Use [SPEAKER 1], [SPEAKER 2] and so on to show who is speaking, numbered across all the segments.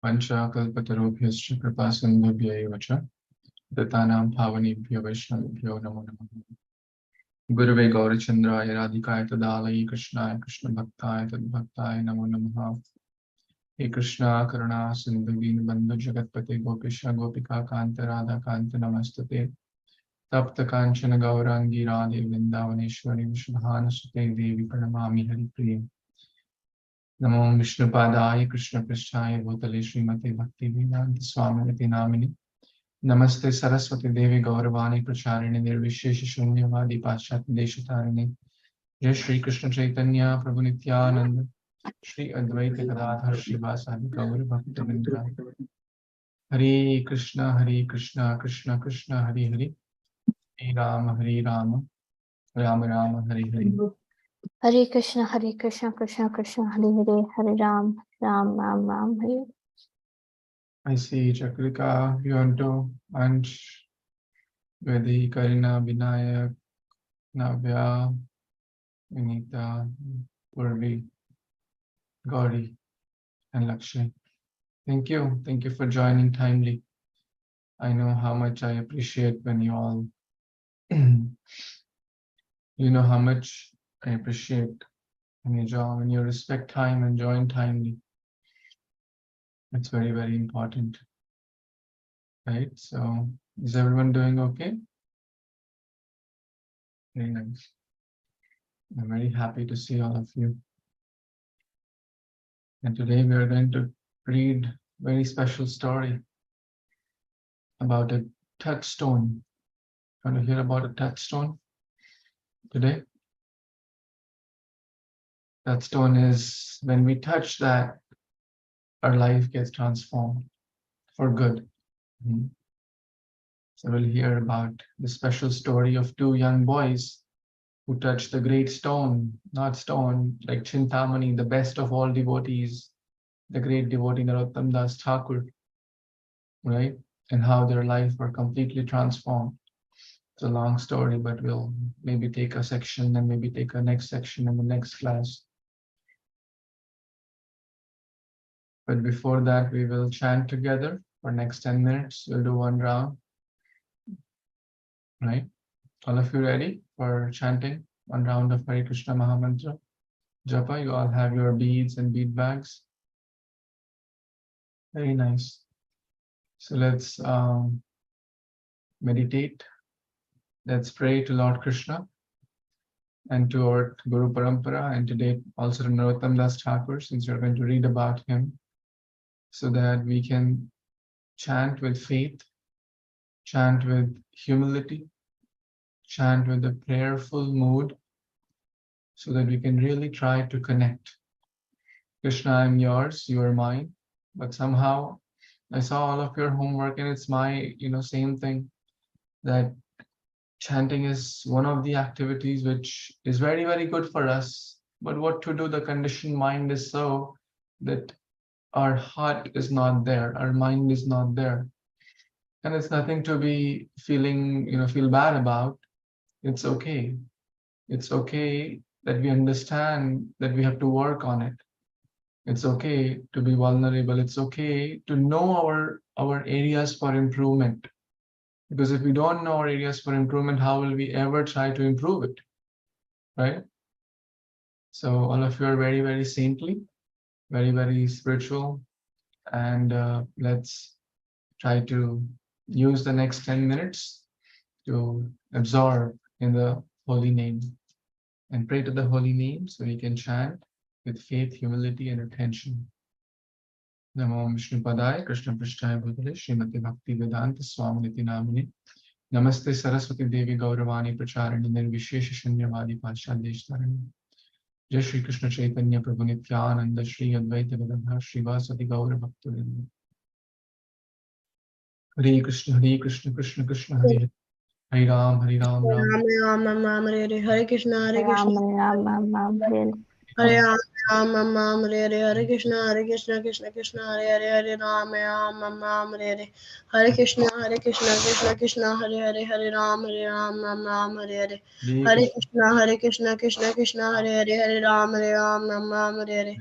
[SPEAKER 1] Vanchakalpatarubhyascha kripasindhubhya च दत्तानां पावनेभ्यो वैष्णवेभ्यो नमो नमः। गुरुवे गौरचन्द्राय राधिकाय तदालये कृष्णाय कृष्णभक्ताय तद्भक्ताय नमो नमः। हे कृष्णा करुणा सिन्धु दीनबन्धु जगत्पते गोपेश गोपिका कान्त राधा कान्त नमस्तुते। तप्त काञ्चन गौराङ्गी राधे वृन्दावनेश्वरी विशुद्धानुसुते देवी प्रणमामि हरिप्रिये। नमो विष्णुपादाय कृष्णपृष्ठाय भूतले श्रीमते भक्तिवेदान्त स्वामिनिति नामिने। नमस्ते सरस्वती देवी गौरवाणी प्रचारिणे निर्विशेष शून्यवादी पाश्चात्य देशतारिणे। जय श्री कृष्ण चैतन्य प्रभु नित्यानंद श्री अद्वैत गदाधर श्रीवासादि गौर भक्तवृंद। हरे कृष्ण कृष्ण कृष्ण हरे हरे, हरे Ram Ram Ram Hare Hare.
[SPEAKER 2] Hare Krishna, Krishna Krishna, Hare Hare, Hare Ram, Ram Ram, Hare.
[SPEAKER 1] I see Chakrika, Yonto, Ansh, Vedi, Karina, Vinayak, Navya, Vinita, Purvi, Gauri, and Lakshay. Thank you for joining timely. I know how much I appreciate when you all, you know how much I appreciate when you respect time and join timely. It's very, very important, right? So is everyone doing okay? Very nice. I'm very happy to see all of you. And today we are going to read a very special story about a touchstone. Want to hear about a touchstone today? Touchstone is when we touch that, our life gets transformed for good. So we'll hear about the special story of two young boys who touched the great stone, not stone, like Chintamani, the best of all devotees, the great devotee Narottam Das Thakur, right? And how their life were completely transformed. It's a long story, but we'll maybe take a section and maybe take a next section in the next class. But before that, we will chant together for next 10 minutes. We'll do one round, right? All of you ready for chanting one round of Hare Krishna Mahamantra? Japa, you all have your beads and bead bags. Very nice. So let's meditate. Let's pray to Lord Krishna and to our Guru Parampara, and today also to Narottam Das Thakur, since we're going to read about him, so that we can chant with faith, chant with humility, chant with a prayerful mood, so that we can really try to connect. Krishna, I'm yours, you are mine. But somehow I saw all of your homework and it's my, same thing, that chanting is one of the activities which is very, very good for us. But what to do? The conditioned mind is so that our heart is not there, our mind is not there. And it's nothing to be feel bad about. It's okay. It's okay that we understand that we have to work on it. It's okay to be vulnerable. It's okay to know our areas for improvement. Because if we don't know our areas for improvement, how will we ever try to improve it, right? So all of you are very, very saintly, very, very spiritual, and let's try to use the next 10 minutes to absorb in the holy name and pray to the holy name so we can chant with faith, humility, and attention. Namo Vishnupadaya Krishna Prishthaya Bhutale Srimati Bhakti Vedanta Swaminiti Namine. Namaste Saraswati Devi Gauravani Pracharani Nirvishesha Shunyavadi Paschadeshtarani. Jai Shri Krishna Chaitanya Prabhu Nityananda Shri Advaita Vedanta Srivasati Gaura Bhaktavinda. Hare Krishna Krishna Krishna Hare Hare. Hare Ram Ram
[SPEAKER 3] Ram Ram Ram Ram Hare Hare. Hare Krishna
[SPEAKER 2] Ram Ram, Hare.
[SPEAKER 3] Hare Ram, Ram Ram, Hare Hare, Hare Krishna, Krishna Krishna, Hare Hare, Hare Ram, Ram Ram, Hare Hare, Hare Krishna, Krishna Krishna, Hare Hare, Hare Ram, Ram Ram, Hare Hare, Hare Krishna, Krishna Krishna, Hare Hare, Hare Ram, Ram Ram, Hare Hare,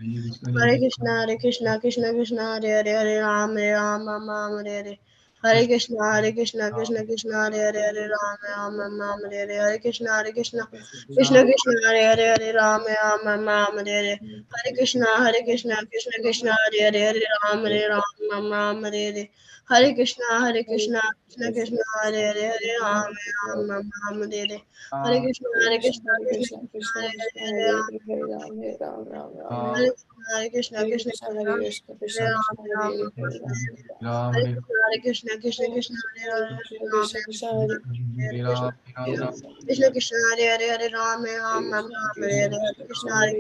[SPEAKER 3] Hare Krishna, Krishna Krishna, Hare Hare, Hare Ram, Ram Hare Hare. Hare Krishna, Krishna Krishna, Hare Hare, Hare Ram, Ram Hare Hare, Hare Krishna, Krishna Krishna, Hare Hare, Hare Ram, Ram Hare Hare, Hare Krishna, Krishna Krishna, Hare Hare, Hare Ram, Ram Hare Hare, Hare Krishna, Krishna Krishna, Hare Hare, Hare Ram, Ram Hare Hare, Hare Krishna, Krishna Krishna, Hare Hare, Hare Krishna, Krishna Krishna, Hare Ram, Hare Krishna, Krishna Hare Ram, Krishna Krishna, Hare Hare, Hare Ram, Hare Hare, Hare Krishna, Krishna Hare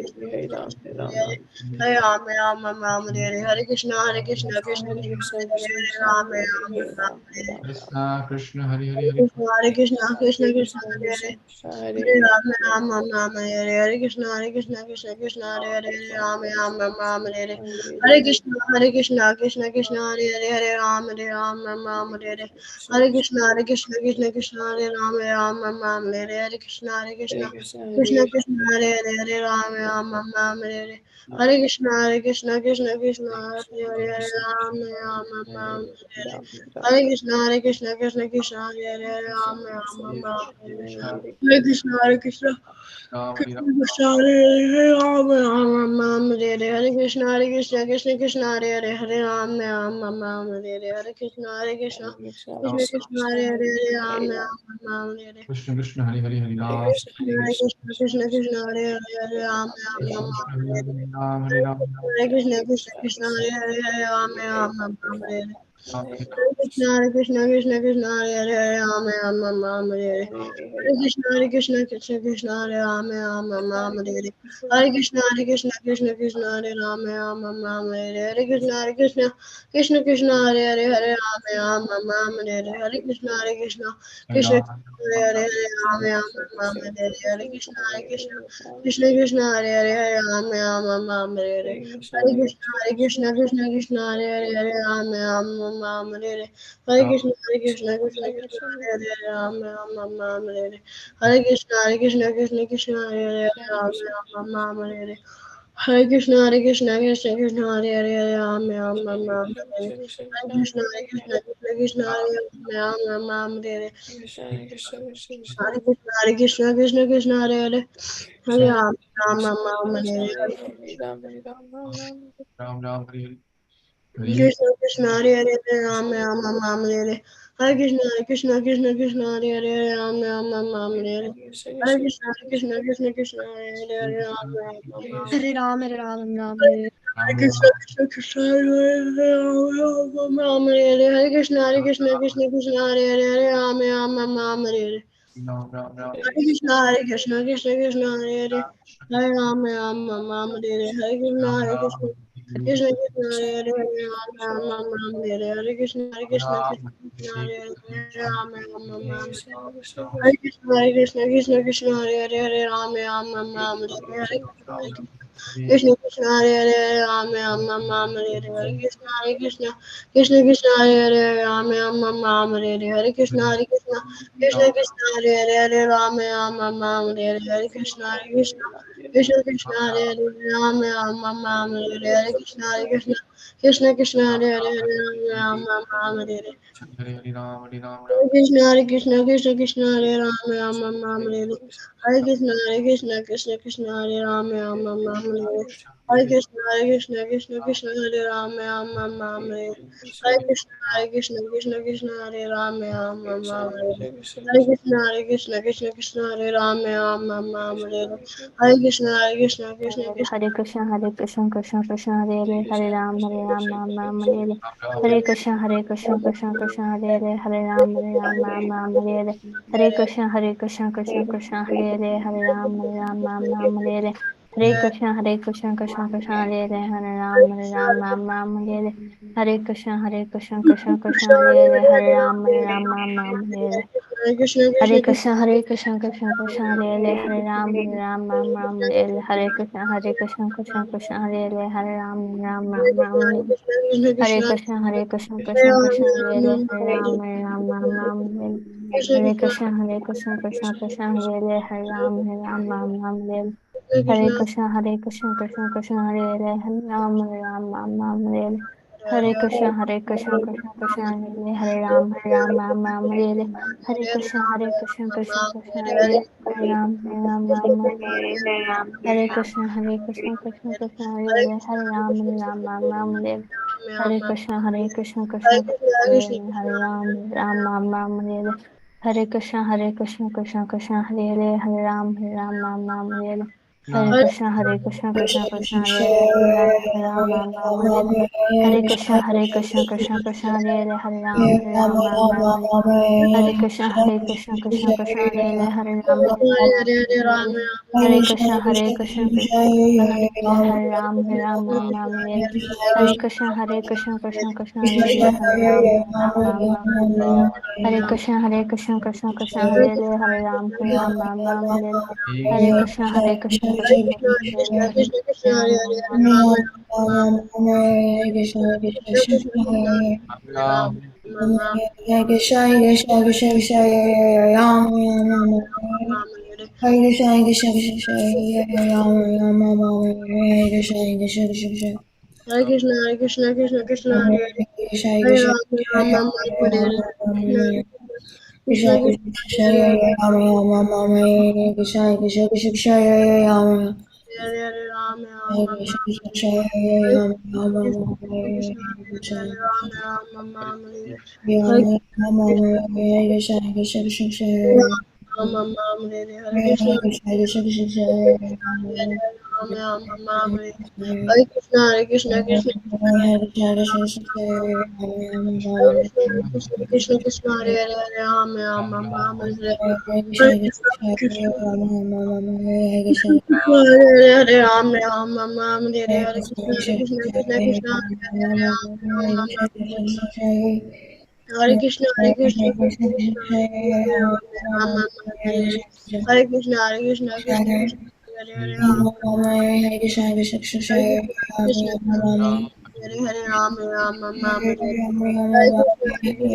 [SPEAKER 3] Hare, Ram, Hare Hare, Hare Krishna, Krishna Krishna, Hare Ram, Hare Hare.
[SPEAKER 1] Krishna Krishna Hari Hari Hari
[SPEAKER 3] Hare Krishna, Krishna Krishna, Hare Hare, Hare Ram, Hare Hare, Hare Krishna, Krishna Hare Hare, Ram, Hare Hare, Hare Krishna, Krishna Hare Hare, Hare Ram, Hare Hare, Hare Krishna, Krishna Hare Ram, Hare Hare, Hare Krishna, Krishna Hare Hare, Hare Ram, Hare Hare, Hare Krishna, Krishna Hare Hare, Hare Ram, Hare Hare, Hare Krishna, Krishna Hare Hare, Hare
[SPEAKER 1] Krishna
[SPEAKER 3] Krishna, Hare Krishna.
[SPEAKER 1] Ram Hari Ram
[SPEAKER 3] Krishna Hare Ram, Hare Hare, Hare Krishna, Krishna Hare Hare, Hare Ram, Hare Hare, Hare Krishna,
[SPEAKER 1] Ram
[SPEAKER 3] Krishna Hare Hare, Ram, Hare Hare.
[SPEAKER 1] Krishna Krishna Hari Hari Hari Ram
[SPEAKER 3] Krishna Hare Hare, Ram,
[SPEAKER 1] Krishna Krishna Hari
[SPEAKER 3] Hare
[SPEAKER 1] Hari Ram Hari Ram
[SPEAKER 3] Krishna Hare Hare, Ram, Hare Hare.
[SPEAKER 1] Ram Hari
[SPEAKER 3] Krishna Krishna, Hare Hare, Ram, Hare Hare. Hare Krishna, Hare Ram, Hare Hare. Hare Krishna, Krishna Hare Ram, Hare Hare. Hare Krishna, Hare Hare, Hare Ram, Hare Hare. Hare Krishna,
[SPEAKER 1] Hari
[SPEAKER 3] Krishna
[SPEAKER 1] Ram
[SPEAKER 3] Hare Hare, Ram, Hare Hare. Hare Krishna, Krishna Hare Hare, Hare Ram, Hare Hare. Hare Krishna, Hare Hare, Hare Ram, Hare Hare. Hare Krishna, Krishna Hare Hare, Ram, Hare Hare. Hare Krishna, Hare Ram, Hare Hare. Hare Krishna, Krishna Hare Hare, Ram, Hare Hare. Hare Krishna, Hare Ram, Hare Hare. Hare Krishna, Hare Hare. Hare Ram, Hare Hare.
[SPEAKER 1] Ram Ram Hari Hari Hari
[SPEAKER 3] Krishna, Hare Hare, Ram, Hare Hare. Hare Krishna, Krishna Hare Hare, Ram, Hare Hare. Hare Krishna, Hare Hare, Ram,
[SPEAKER 2] Hare
[SPEAKER 3] Hare
[SPEAKER 1] Ram
[SPEAKER 3] Krishna,
[SPEAKER 1] Ram
[SPEAKER 3] Krishna Ram, Hare Hare. Hare Krishna, Krishna Hare Hare, Ram, Hare Hare.
[SPEAKER 1] Ram Ram Ram
[SPEAKER 3] Hare Krishna, Krishna Hare Hare. Hare Ram, Hare Hare. Hare
[SPEAKER 1] Ram
[SPEAKER 3] Krishna,
[SPEAKER 1] Ram
[SPEAKER 3] Krishna Hare Hare, Hare Hare, Hare Krishna, Krishna Hare Hare, Hare Krishna, Hare Ram, Hare Hare. Krishna Hare Hare, Ram, Hare Hare, Hare Krishna, Krishna Hare Hare, Ram, Hare Hare, Hare Krishna, Krishna Hare Hare, Ram, Hare Hare, Hare Krishna, Krishna Hare Hare, Ram, Hare Hare, Hare Krishna, Hare Hare, Ram, Hare Hare.
[SPEAKER 1] Hari Hari Ram Hari Ram Ram
[SPEAKER 3] Hare Krishna, Hare Ram, Hare Hare. Hare Krishna, Hare Ram, Hare Hare. Hare Krishna, Hare Ram, Hare Hare. Hare Krishna, Hare Ram, Hare Hare. Hare Krishna, Hare Ram, Hare Hare. Hare Krishna,
[SPEAKER 2] Krishna Krishna Hare Hare, Hare Ram, Ram Ram, Hare Hare. Hare Krishna, Krishna Hare Hare, Hare Ram, Ram Hare Hare. Hare Krishna, Krishna Hare Hare, Hare Ram, Ram Hare Hare. Hare Krishna, Krishna Hare Hare, Hare Ram, Ram Hare Hare. Hare Krishna, Krishna Hare Hare, Hare Ram, Ram Hare Hare.
[SPEAKER 3] Hare Krishna,
[SPEAKER 2] Hare
[SPEAKER 3] Krishna
[SPEAKER 2] Krishna, Krishna Krishna, Hare Hare Ram, Ram Ram, Hare Krishna, Krishna Krishna, Hare Hare Ram, Ram. Hare
[SPEAKER 3] Krishna,
[SPEAKER 2] Krishna,
[SPEAKER 3] Hare
[SPEAKER 2] Krishna, Hare
[SPEAKER 3] Hare
[SPEAKER 2] Ram,
[SPEAKER 3] Krishna,
[SPEAKER 2] Hare
[SPEAKER 3] Krishna,
[SPEAKER 2] Krishna, Krishna, Hare Ram, Hare
[SPEAKER 3] Krishna,
[SPEAKER 2] Krishna, Krishna, Hare Ram, Hare Krishna, Krishna, Hare Ram, Hare Krishna, Krishna, Hare Krishna, Hare Ram, Hare Krishna, Krishna, Hare Ram, Hare Krishna, Hare Ram, Hare Krishna, Hare Ram, Hare Krishna, Hare Ram, Hare Krishna, Hare Ram, Hare Krishna, Hare Ram, Hare Krishna, Hare Krishna, Hare Ram, Hare Krishna,
[SPEAKER 3] Hare Krishna,
[SPEAKER 4] Hare Krishna, Hare Krishna, Krishna Krishna, Hare Hare, Rama Rama, Hare Krishna, Hare Krishna, Krishna Krishna, Hare Hare, Rama Rama, Hare Krishna, Hare Krishna, Krishna Krishna,
[SPEAKER 3] Hare Krishna, Hare Krishna, Krishna Krishna,
[SPEAKER 4] Hare
[SPEAKER 3] Hare
[SPEAKER 4] Hare, Krishna
[SPEAKER 3] Hare,
[SPEAKER 4] Krishna,
[SPEAKER 3] Hare Rama, Hare Hare,
[SPEAKER 4] Krishna
[SPEAKER 3] Krishna
[SPEAKER 4] Krishna,
[SPEAKER 3] Krishna,
[SPEAKER 4] Krishna
[SPEAKER 3] Hare
[SPEAKER 4] Hare Rama Rama, Hare Krishna, Hare Krishna, Krishna Krishna, Hare Rama,
[SPEAKER 3] Hare Hare, Rama,
[SPEAKER 4] Hare
[SPEAKER 3] Rama,
[SPEAKER 4] Krishna, Krishna
[SPEAKER 3] Hare
[SPEAKER 4] Hare
[SPEAKER 3] Hare,
[SPEAKER 4] Rama Rama,
[SPEAKER 3] Krishna
[SPEAKER 4] Hare
[SPEAKER 3] Krishna,
[SPEAKER 4] Krishna,
[SPEAKER 3] Hare Rama, Rama, Hare Hare
[SPEAKER 4] Hare Rama, Hare Krishna, Krishna Krishna, Hare
[SPEAKER 3] Rama, Rama, Hare Hare
[SPEAKER 4] Hare
[SPEAKER 3] Krishna,
[SPEAKER 4] Krishna, Krishna Krishna,
[SPEAKER 3] Hare
[SPEAKER 4] Hare Rama,
[SPEAKER 3] Rama, Rama, Hare
[SPEAKER 4] Hare
[SPEAKER 3] Hare Krishna, Hare Krishna, Krishna Krishna, Krishna Krishna, Hare Hare, Hare Rama, Rama, Rama, Hare Hare Krishna, Krishna Hare Hare, Ram Ram Ram Ram, Hare Hare Krishna, Hare Krishna, Krishna Krishna, Hare Hare, Ram Ram Ram, Hare Krishna, Hare Krishna, Krishna Krishna, Ram Ram Hare Hare Krishna, Hare Krishna, Krishna Krishna, Hare Hare, Ram Hare Krishna, Krishna Krishna, Hare Hare, Ram Ram Ram Hare Hare Krishna, Hare Krishna, Krishna Krishna, Hare Hare, Ram Ram Ram Hare Krishna, Hare Krishna, Krishna Krishna, Ram Ram Ram Hare Hare Krishna,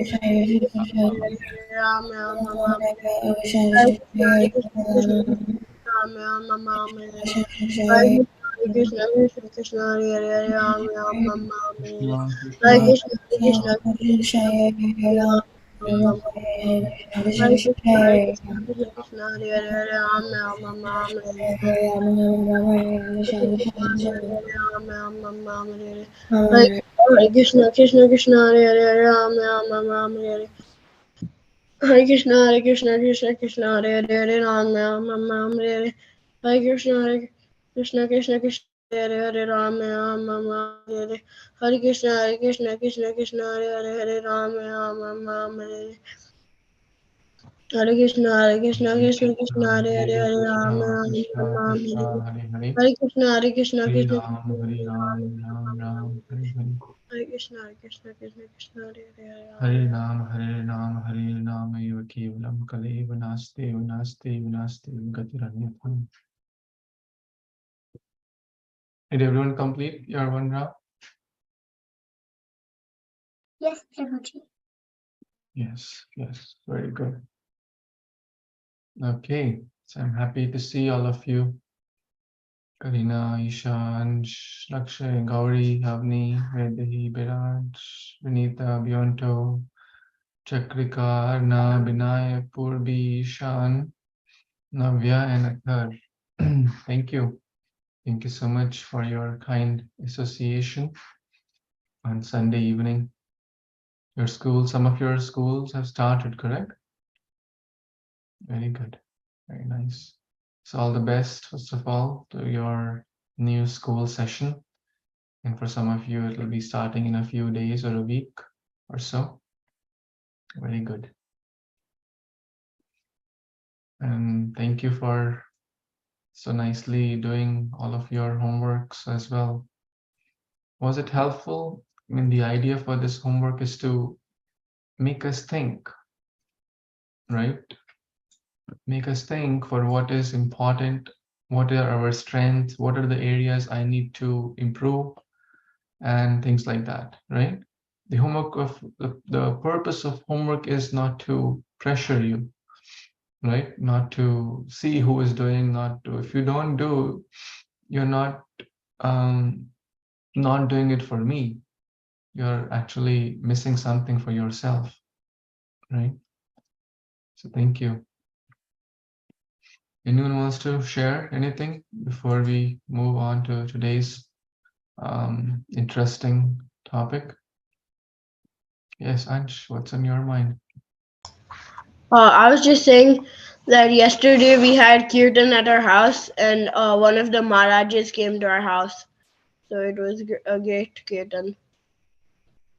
[SPEAKER 3] Krishna Krishna, Hare Hare, Hare Ram Ram Ram Hare Hare Krishna, Hare Krishna, Krishna Krishna, Hare Ram Ram Hare Krishna, Hare Krishna, Krishna Krishna, Hare Hare, Hare Ram Ram Hare Hare Krishna, Ram Ram Hare Hare Krishna, Krishna Krishna, Hare Hare, Hare Ram Ram Hare Hare Krishna, Hare Krishna, Krishna Krishna, Hare Hare, Hare Ram Ram Hare Hare Krishna, Hare Krishna, Krishna Krishna, Hare Hare, Ram Ram Hare Hare Krishna, Hare Krishna, Krishna Krishna, Hare Hare, Hare Ram Ram Hare Hare Krishna, Hare Krishna, Krishna Krishna, Hare Hare, Hare Ram Ram Hare Hare Krishna, Hare Krishna, Krishna Krishna, Hare Ram Ram Hare Krishna, Hare Krishna, Krishna Krishna, Hare Hare, Hare Ram.
[SPEAKER 1] Hare Nam eva kevalam kaleva naste gatiranyathan. Did everyone complete your one round?
[SPEAKER 4] Yes, Prabhuji.
[SPEAKER 1] Yes, very good. Okay, so I'm happy to see all of you. Karina, Ishan, Lakshay, Gauri, Avni, Vedahi, Biraj, Vinita, Bionto, Chakrika, Arna, Binayak, Purbi, Ishan, Navya, and Akhar. Thank you. Thank you so much for your kind association on Sunday evening. Your school, some of your schools have started, correct? Very good. Very nice. So all the best, first of all, to your new school session. And for some of you, it will be starting in a few days or a week or so. Very good. And thank you for so nicely doing all of your homeworks as well. Was it helpful? I mean, the idea for this homework is to make us think. right? Make us think for what is important, what are our strengths, what are the areas I need to improve, and things like that, right? The homework of the purpose of homework is not to pressure you, right? Not to see who is doing, not to, if you don't do, you're um, not doing it for me. You're actually missing something for yourself, right? So thank you. Anyone wants to share anything before we move on to today's interesting topic? Yes, Ansh, what's on your mind?
[SPEAKER 3] I was just saying that yesterday we had kirtan at our house, and one of the Maharajas came to our house. So it was a great kirtan.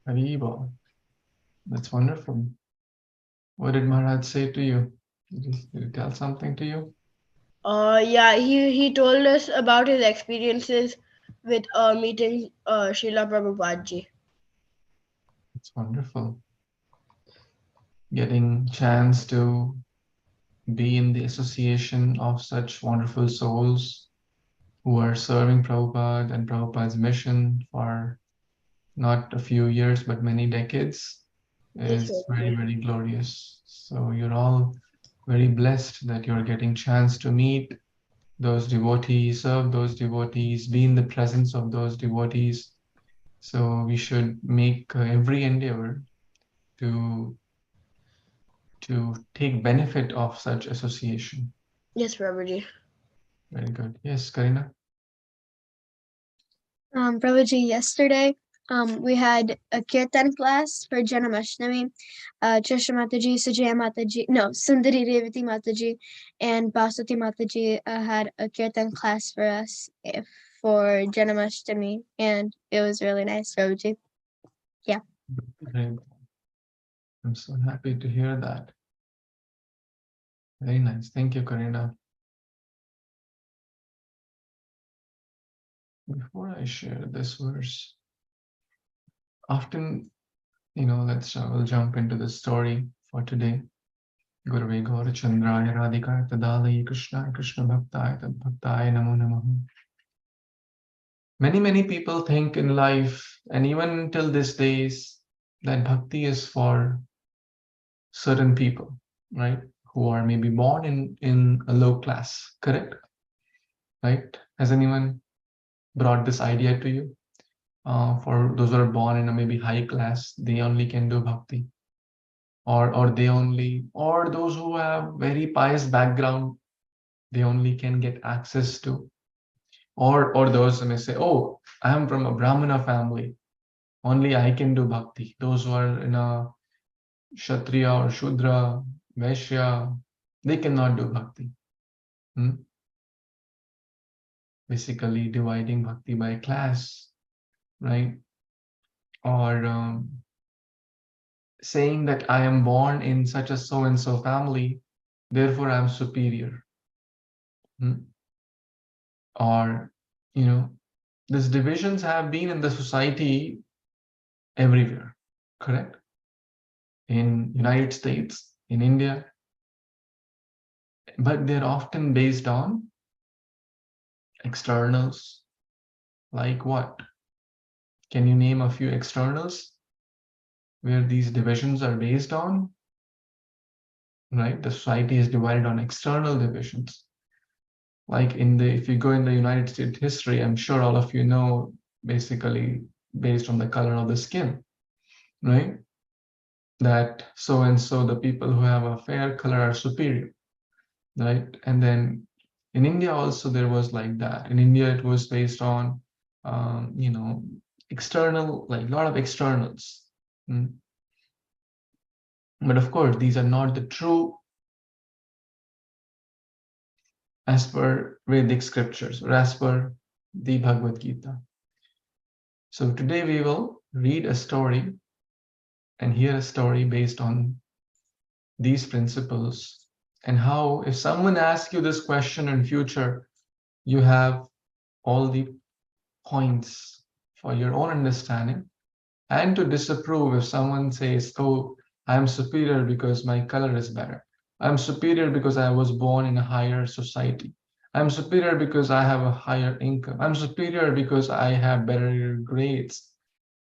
[SPEAKER 1] Haribo. That's wonderful. What did Maharaj say to you? Did he tell something to you?
[SPEAKER 3] Yeah, he told us about his experiences with meeting Srila Prabhupada ji.
[SPEAKER 1] It's wonderful. Getting chance to be in the association of such wonderful souls who are serving Prabhupada and Prabhupada's mission for not a few years, but many decades
[SPEAKER 3] Yes,
[SPEAKER 1] is very,
[SPEAKER 3] Prabhuji.
[SPEAKER 1] very glorious. So you're all very blessed that you're getting chance to meet those devotees, serve those devotees, be in the presence of those devotees. So we should make every endeavor to take benefit of such association.
[SPEAKER 3] Yes, Prabhuji.
[SPEAKER 1] Very good. Yes, Karina.
[SPEAKER 5] Prabhuji, yesterday we had a kirtan class for Janmashtami. Cheshire Mataji, Sajaya Mataji, no, Sundari Revati Mataji, and Baswati Mataji had a kirtan class for us for Janmashtami, and it was really nice, Prabhuji. Yeah.
[SPEAKER 1] Great. I'm so happy to hear that. Very nice. Thank you, Karina. Before I share this verse, often, we'll jump into the story for today. Gurave Gaurachandraya Radhikaya Tadalayi Krishna Krishna Bhaktaya Tad Bhaktaya Namo Namaha. Many people think in life, and even till these days, that bhakti is for certain people, right? Who are maybe born in a low class, correct? Right? Has anyone brought this idea to you? For those who are born in a maybe high class, they only can do bhakti, or those who have very pious background, they only can get access to, or those who may say, oh, I am from a Brahmana family, only I can do bhakti. Those who are in a Kshatriya or Shudra, Vaishya, they cannot do bhakti. Basically dividing bhakti by class, right? Or saying that I am born in such a so-and-so family, therefore I'm superior. Or, these divisions have been in the society everywhere, correct? In United States, in India, but they're often based on externals. Like what? Can you name a few externals where these divisions are based on? Right? The society is divided on external divisions. Like if you go in the United States history, I'm sure all of you know, basically based on the color of the skin, right? That so and so, the people who have a fair color are superior, right? And then in India also there was like that. In India it was based on, external, like a lot of externals. But of course, these are not the true as per Vedic scriptures or as per the Bhagavad Gita. So today we will read a story and hear a story based on these principles, and how, if someone asks you this question in future, you have all the points for your own understanding, and to disapprove if someone says, oh, I'm superior because my color is better. I'm superior because I was born in a higher society. I'm superior because I have a higher income. I'm superior because I have better grades.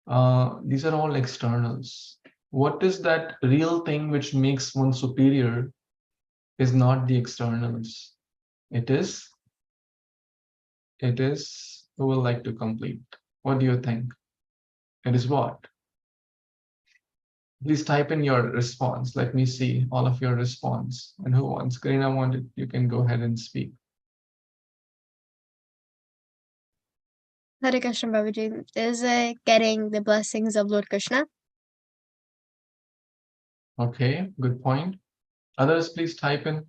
[SPEAKER 1] These are all externals. What is that real thing which makes one superior is not the externals. It is, who will like to complete? What do you think? It is what? Please type in your response. Let me see all of your response. And who wants? Karina wanted, you can go ahead and speak.
[SPEAKER 5] Hare Krishna Babaji is getting the blessings of Lord Krishna.
[SPEAKER 1] Okay, good point. Others, please type in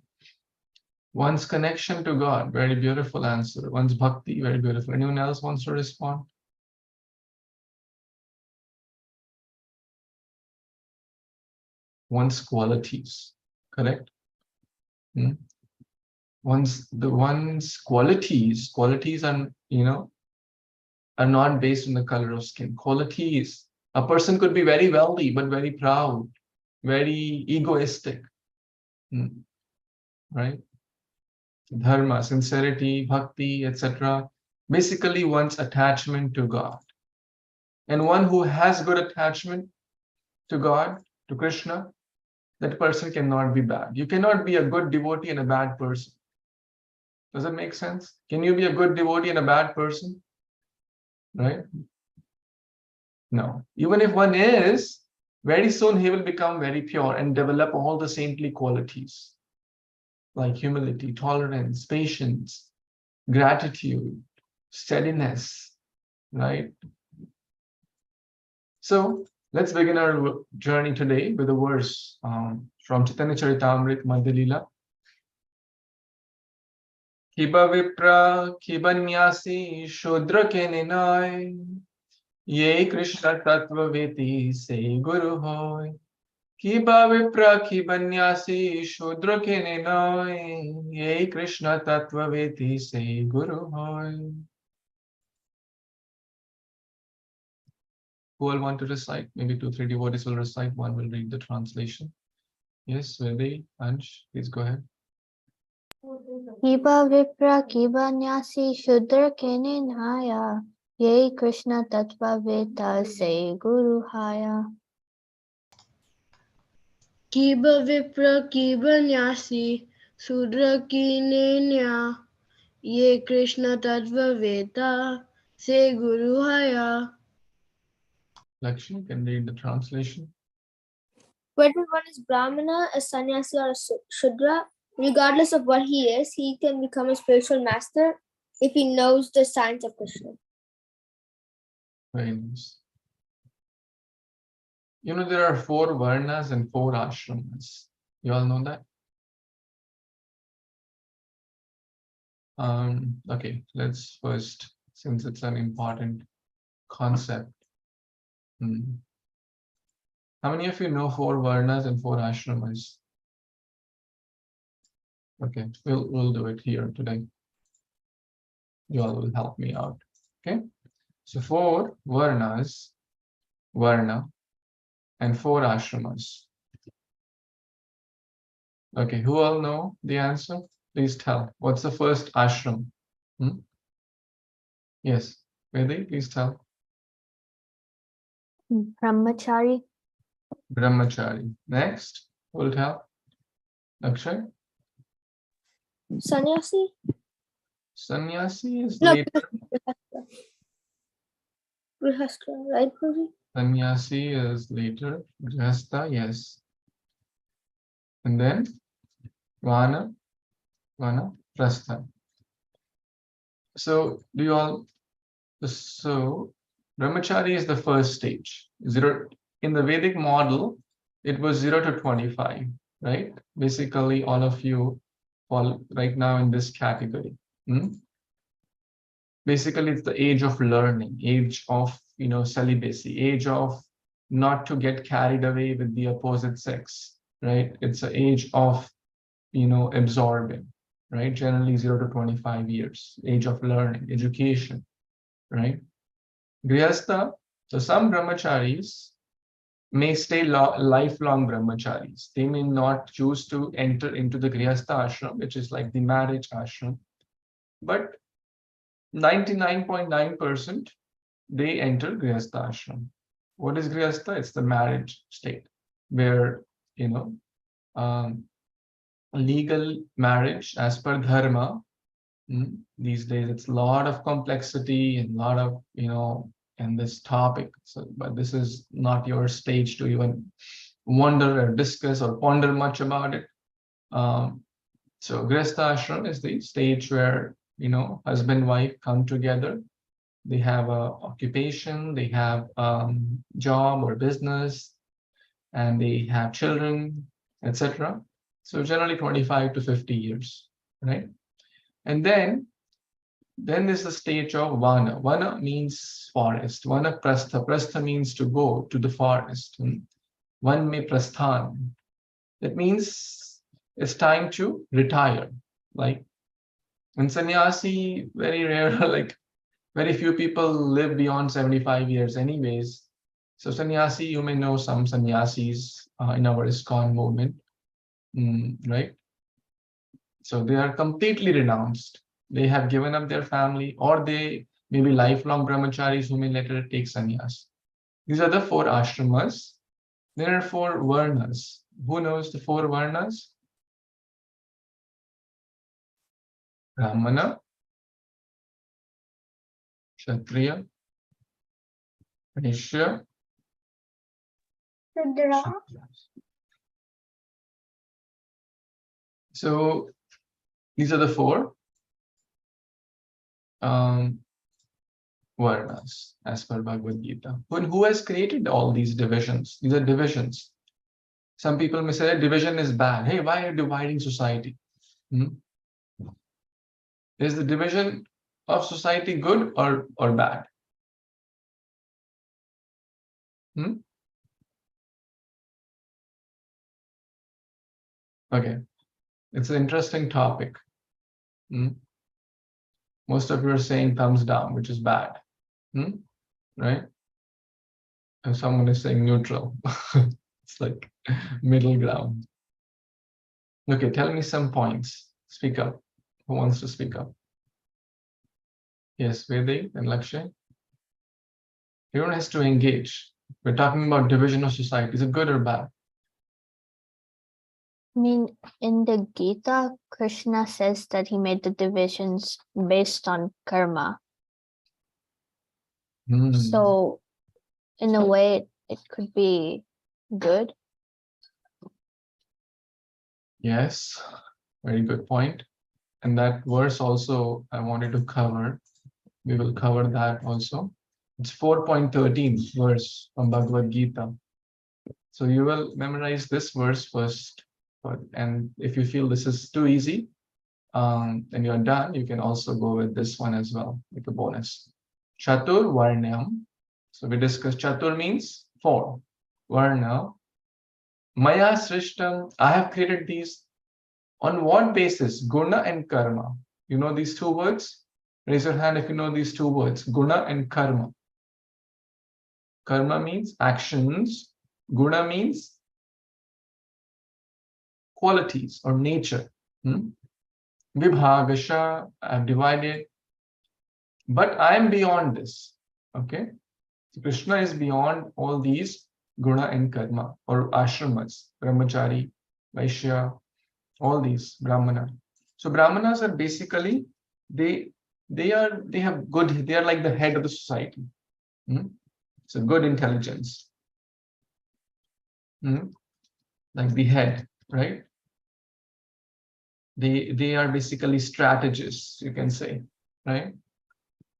[SPEAKER 1] one's connection to God. Very beautiful answer. One's bhakti. Very beautiful. Anyone else wants to respond? One's qualities. Correct. One's qualities. Qualities are, are not based on the color of skin. Qualities. A person could be very wealthy but very proud, very egoistic. Right? Dharma, sincerity, bhakti, etc. Basically, one's attachment to God. And one who has good attachment to God, to Krishna, that person cannot be bad. You cannot be a good devotee and a bad person. Does that make sense? Can you be a good devotee and a bad person? Right? No. Even if one is, very soon he will become very pure and develop all the saintly qualities like humility, tolerance, patience, gratitude, steadiness, right? So let's begin our journey today with a verse from Chaitanya Charitamrita Madhya Leela. Kiba vipra kibanyasi shudra ke ninay, ye Krishna tattva veti se guru hoy. Kiba vipra kibanyasi shudra ke ninay, ye Krishna tattva veti se guru hoy. Who will want to recite? Maybe 2-3 devotees will recite, one will read the translation. Yes, Vedi, Ansh, please go ahead.
[SPEAKER 2] Kiba vipra kiba nyasi shudra kene naya. Ye Krishna tattva veta se guru haya.
[SPEAKER 3] Kiba vipra kiba nyasi sudra kinenya ye Krishna tattva veda se guru haya.
[SPEAKER 1] Lakshmi can read the translation.
[SPEAKER 6] Whether one is Brahmana, a sannyasi, or a Shudra, regardless of what he is, he can become a spiritual master if he knows the science of Krishna.
[SPEAKER 1] Very nice. You know, there are 4 varnas and 4 ashramas. You all know that? Okay, let's first, since it's an important concept. How many of you know 4 varnas and 4 ashramas? Okay, we'll do it here today. You all will help me out. Okay, so 4 varnas, varna, and 4 ashramas. Okay, who all know the answer? Please tell. What's the first ashram? Yes, Vedi, please tell.
[SPEAKER 2] Brahmachari.
[SPEAKER 1] Brahmachari. Next, who will tell? Akshay?
[SPEAKER 6] Sannyasi?
[SPEAKER 1] Sannyasi is
[SPEAKER 6] No,
[SPEAKER 1] later.
[SPEAKER 6] Grihastha, right, Guruji?
[SPEAKER 1] Sannyasi is later. Grihastha, yes. And then Vana, Prastha. So do you all? So Brahmachari is the first stage. 0 in the Vedic model, it was 0 to 25, right? Basically, all of you fall right now in this category. Basically, it's the age of learning, age of celibacy, age of not to get carried away with the opposite sex, right? It's an age of absorbing, right? Generally 0 to 25 years, age of learning, education, right? Grihastha, so some brahmacharis, may stay lifelong brahmacharis. They may not choose to enter into the grihastha ashram, which is like the marriage ashram, but 99.9% they enter grihastha ashram. What is grihastha? It's the marriage state where, legal marriage as per dharma. These days it's a lot of complexity and a lot of, in this topic. So, but this is not your stage to even wonder or discuss or ponder much about it. So grihastha ashram is the stage where, husband and wife come together. They have a occupation, they have job or business, and they have children, etc. So generally 25 to 50 years, right? And then there's the stage of vana. Vana means forest. Vana prastha. Prastha means to go to the forest. One may prasthan. That means it's time to retire. Like in sannyasi, very rare, like very few people live beyond 75 years anyways. So sannyasi, you may know some sannyasis in our ISKCON movement, right? So they are completely renounced. They have given up their family, or they may be lifelong brahmacharis who may later take sannyas. These are the 4 ashramas. There are 4 varnas. Who knows the 4 varnas? Brahmana, Kshatriya, Vaishya,
[SPEAKER 6] Shudra.
[SPEAKER 1] So these are the 4 varnas as per Bhagavad Gita. Who has created all these divisions? These are divisions. Some people may say division is bad. Hey, why are you dividing society? Is the division of society good or bad? Okay, it's an interesting topic. Most of you are saying thumbs down, which is bad, right? And someone is saying neutral. It's like middle ground. Okay, tell me some points. Speak up. Who wants to speak up? Yes, Vedi and Lakshay. Everyone has to engage. We're talking about division of society. Is it good or bad?
[SPEAKER 2] I mean, in the Gita, Krishna says that he made the divisions based on karma. So, in a way, it could be good.
[SPEAKER 1] Yes, very good point. And that verse also I wanted to cover. We will cover that also. It's 4.13 verse from Bhagavad Gita. So you will memorize this verse first. And if you feel this is too easy, and you're done, you can also go with this one as well, like a bonus. Chatur Varnam. So we discussed Chatur means 4. Varna. Maya Srishtam. I have created these. On what basis? Guna and karma. You know these 2 words? Raise your hand if you know these 2 words. Guna and karma. Karma means actions. Guna means qualities or nature. Vibhagasha, I have divided. But I am beyond this. Okay? So Krishna is beyond all these guna and karma or ashramas, brahmachari, vaishya, all these brahmana. So brahmanas are basically they have good, they are like the head of the society. So good intelligence. Like the head, right? They are basically strategists, you can say, right?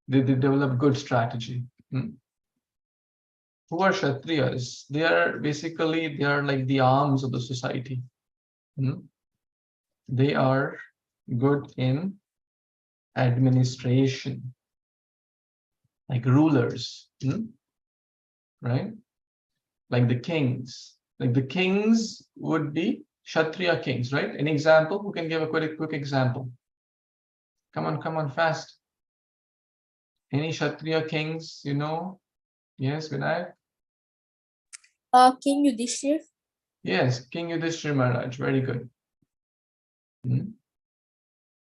[SPEAKER 1] They develop good strategy. Who are Kshatriyas? They are like the arms of the society. They are good in administration, like rulers, right? Like the kings. Like the kings would be Kshatriya kings, right? An example? Who can give a quick example? Come on, fast. Any Kshatriya kings, you know? Yes, Vinayak?
[SPEAKER 6] King Yudhishthir.
[SPEAKER 1] Yes, King Yudhishthir Maharaj. Very good.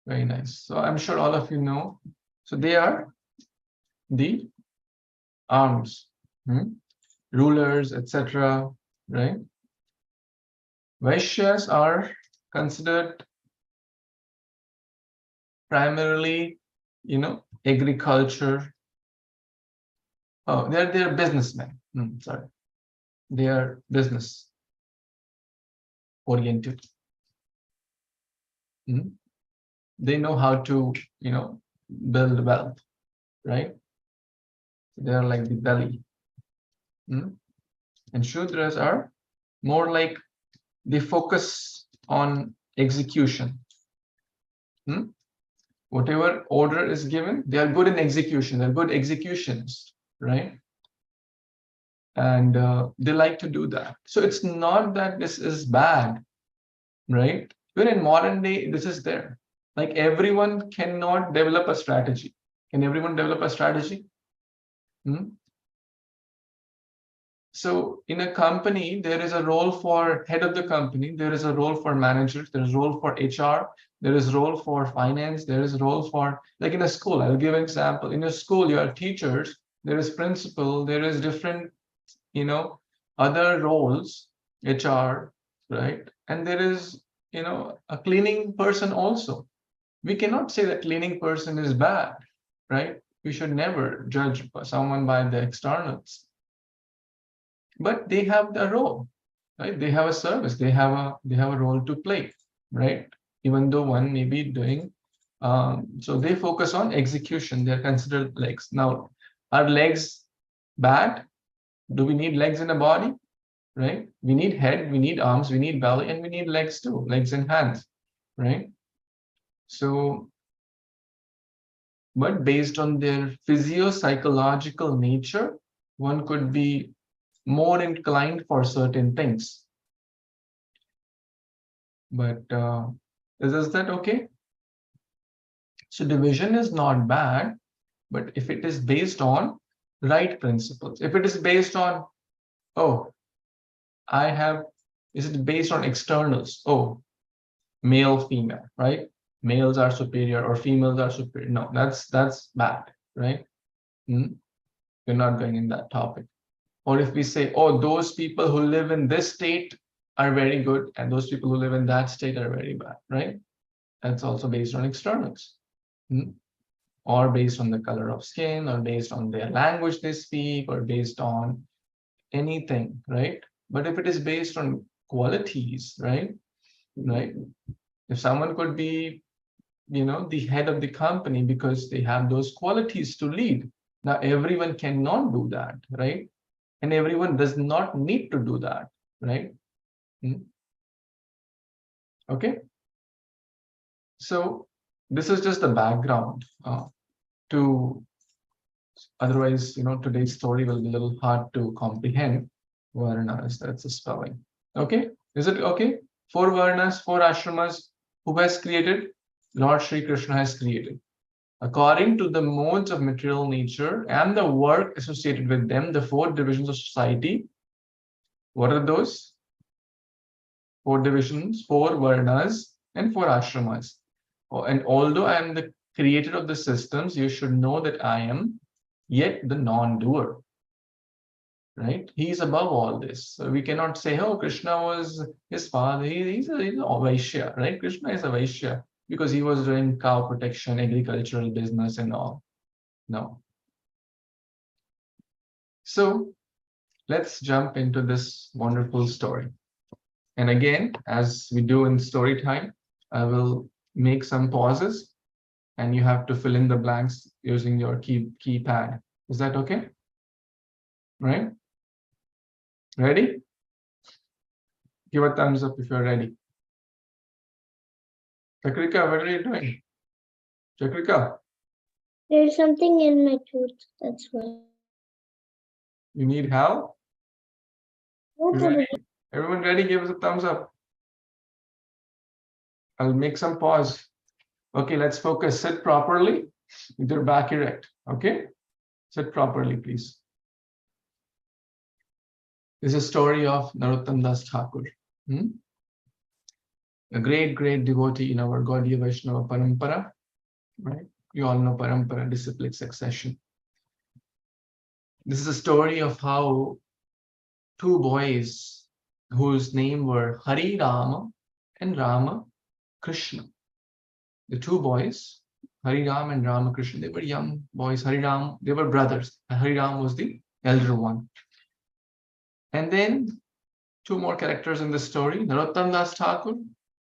[SPEAKER 1] Very nice. So I'm sure all of you know. So they are the arms, rulers, etc. Right? Vaishyas are considered primarily, agriculture. Oh, they're businessmen. Sorry, they are business oriented. They know how to, build wealth, right? They are like the belly. And Shudras are more like they focus on execution. Whatever order is given, they are good in execution. They're good executionists, right? And they like to do that. So it's not that this is bad, right? Even in modern day, this is there. Like everyone cannot develop a strategy. Can everyone develop a strategy? So in a company, there is a role for head of the company. There is a role for managers. There is a role for HR. There is a role for finance. There is a role for, like in a school, I'll give an example. In a school, you have teachers. There is principal. There is different, other roles, HR, right? And there is, a cleaning person also. We cannot say that cleaning person is bad, right? We should never judge someone by the externals. But they have a role, right? They have a service. They have a role to play, right? Even though one may be doing, so they focus on execution. They're considered legs. Now, are legs bad? Do we need legs in a body? Right? We need head, we need arms, we need belly, and we need legs too, legs and hands, right? So, but based on their physio-psychological nature, one could be more inclined for certain things. But is that okay? So division is not bad, but if it is based on right principles, if it is based on, is it based on externals? Male, female, right? Males are superior or females are superior. No, that's bad, right? We're not going in that topic. Or if we say, those people who live in this state are very good, and those people who live in that state are very bad, right? That's also based on externals. Or based on the color of skin, or based on their language they speak, or based on anything, right? But if it is based on qualities, right? If someone could be, the head of the company because they have those qualities to lead. Now, everyone cannot do that, right? And everyone does not need to do that, right? Okay. So this is just the background to, otherwise, today's story will be a little hard to comprehend. Varnas, that's a spelling. Okay. Is it okay? 4 Varnas, 4 ashramas, who has created? Lord Shri Krishna has created. According to the modes of material nature and the work associated with them, the 4 divisions of society. What are those? 4 divisions, 4 varnas, and 4 ashramas. And although I am the creator of the systems, you should know that I am yet the non-doer. Right? He is above all this. So we cannot say, Krishna was his father. He's a Vaishya, right? Krishna is a Vaishya because he was doing cow protection, agricultural business and all. No. So let's jump into this wonderful story. And again, as we do in story time, I will make some pauses and you have to fill in the blanks using your keypad. Is that okay? Right? Ready? Give a thumbs up if you're ready. Chakrika, what are you doing? Chakrika?
[SPEAKER 6] There's something in my tooth, that's why.
[SPEAKER 1] You need help? Everyone ready? Give us a thumbs up. I'll make some pause. Okay, let's focus. Sit properly with your back erect. Okay? Sit properly, please. This is a story of Narottam Das Thakur, a great, great devotee in our Gaudiya Vaishnava Parampara, right? You all know Parampara, disciplic succession. This is a story of how two boys whose name were Harirama and RamaKrishna. The two boys, Harirama and RamaKrishna, they were young boys. Hariram, they were brothers. Hariram was the elder one. And then two more characters in the story, Narottam Das Thakur,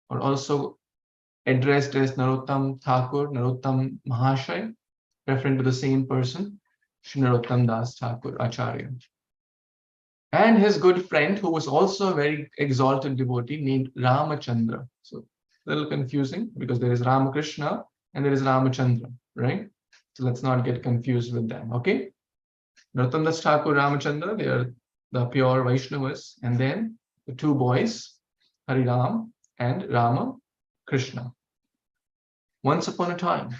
[SPEAKER 1] or also addressed as Narottam Thakur, Narottam Mahashay, referring to the same person, Shri Narottam Das Thakur Acharya. And his good friend, who was also a very exalted devotee, named Ramachandra. So a little confusing because there is RamaKrishna and there is Ramachandra, right? So let's not get confused with them, okay? Narottam Das Thakur, Ramachandra, they are the pure Vaishnavas. And then the two boys, Hariram and RamaKrishna. Once upon a time,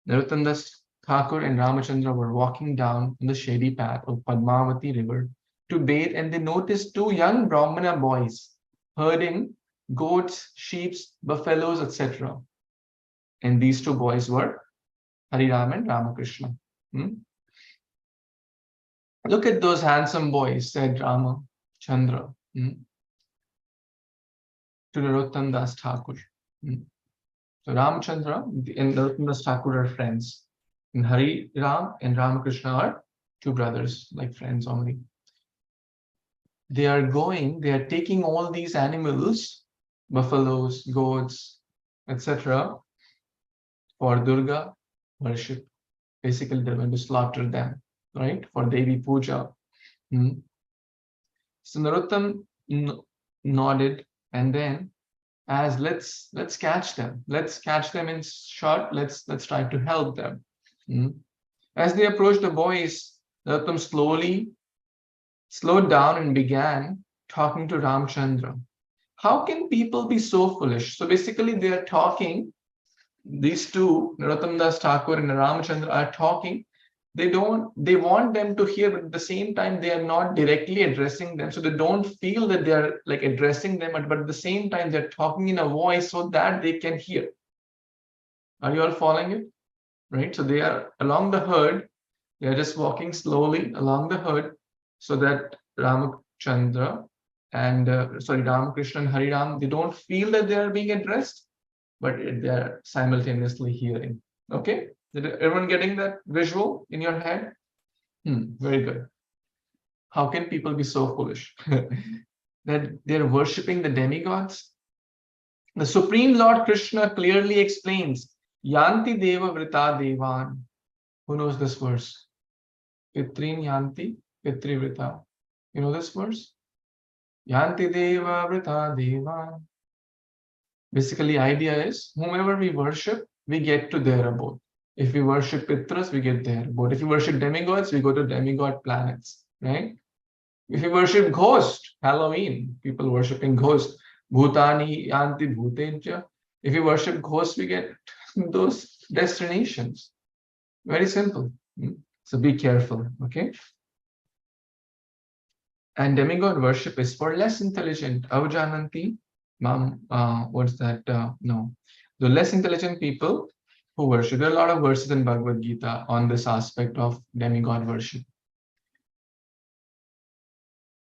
[SPEAKER 1] Narottam Das Thakur and Ramachandra were walking down in the shady path of Padmavati river to bathe, and they noticed two young Brahmana boys herding goats, sheep, buffaloes, etc. And these two boys were Hariram and RamaKrishna. Look at those handsome boys, said Ramachandra to Narottam Das Thakur. So Ramachandra and Narottam Das Thakur are friends. And Hariram and RamaKrishna are two brothers, like friends only. They are taking all these animals, buffaloes, goats, etc., for Durga worship. Basically, they're going to slaughter them, right? For Devi Puja. So Narottam nodded, and then as let's catch them. Let's catch them in short. Let's try to help them. As they approached the boys, Narottam slowed down and began talking to Ramachandra. How can people be so foolish? So basically they are talking, these two, Narottam Das Thakur and Ramachandra are talking. They want them to hear, but at the same time, they are not directly addressing them. So they don't feel that they are like addressing them, but at the same time, they're talking in a voice so that they can hear. Are you all following it? Right? So they are along the herd. They are just walking slowly along the herd so that Ramachandra and Ramakrishna and Hariram, they don't feel that they are being addressed, but they are simultaneously hearing. Okay? Did everyone getting that visual in your head? Very good. How can people be so foolish that they're worshipping the demigods? The Supreme Lord Krishna clearly explains, Yanti Deva Vrita Devan. Who knows this verse? Pitrin Yanti Pitri Vrita. You know this verse? Yanti Deva Vrita Devan. Basically, idea is whomever we worship, we get to their abode. If we worship Pitras, we get there. But if we worship demigods, we go to demigod planets, right? If we worship ghosts, Halloween, people worshipping ghosts, Bhutani, Yanti, Bhutenja. If we worship ghosts, we get those destinations. Very simple. So be careful, okay? And demigod worship is for less intelligent. Avjananti, what's that? No. The less intelligent people who worship. There are a lot of verses in Bhagavad Gita on this aspect of demigod worship.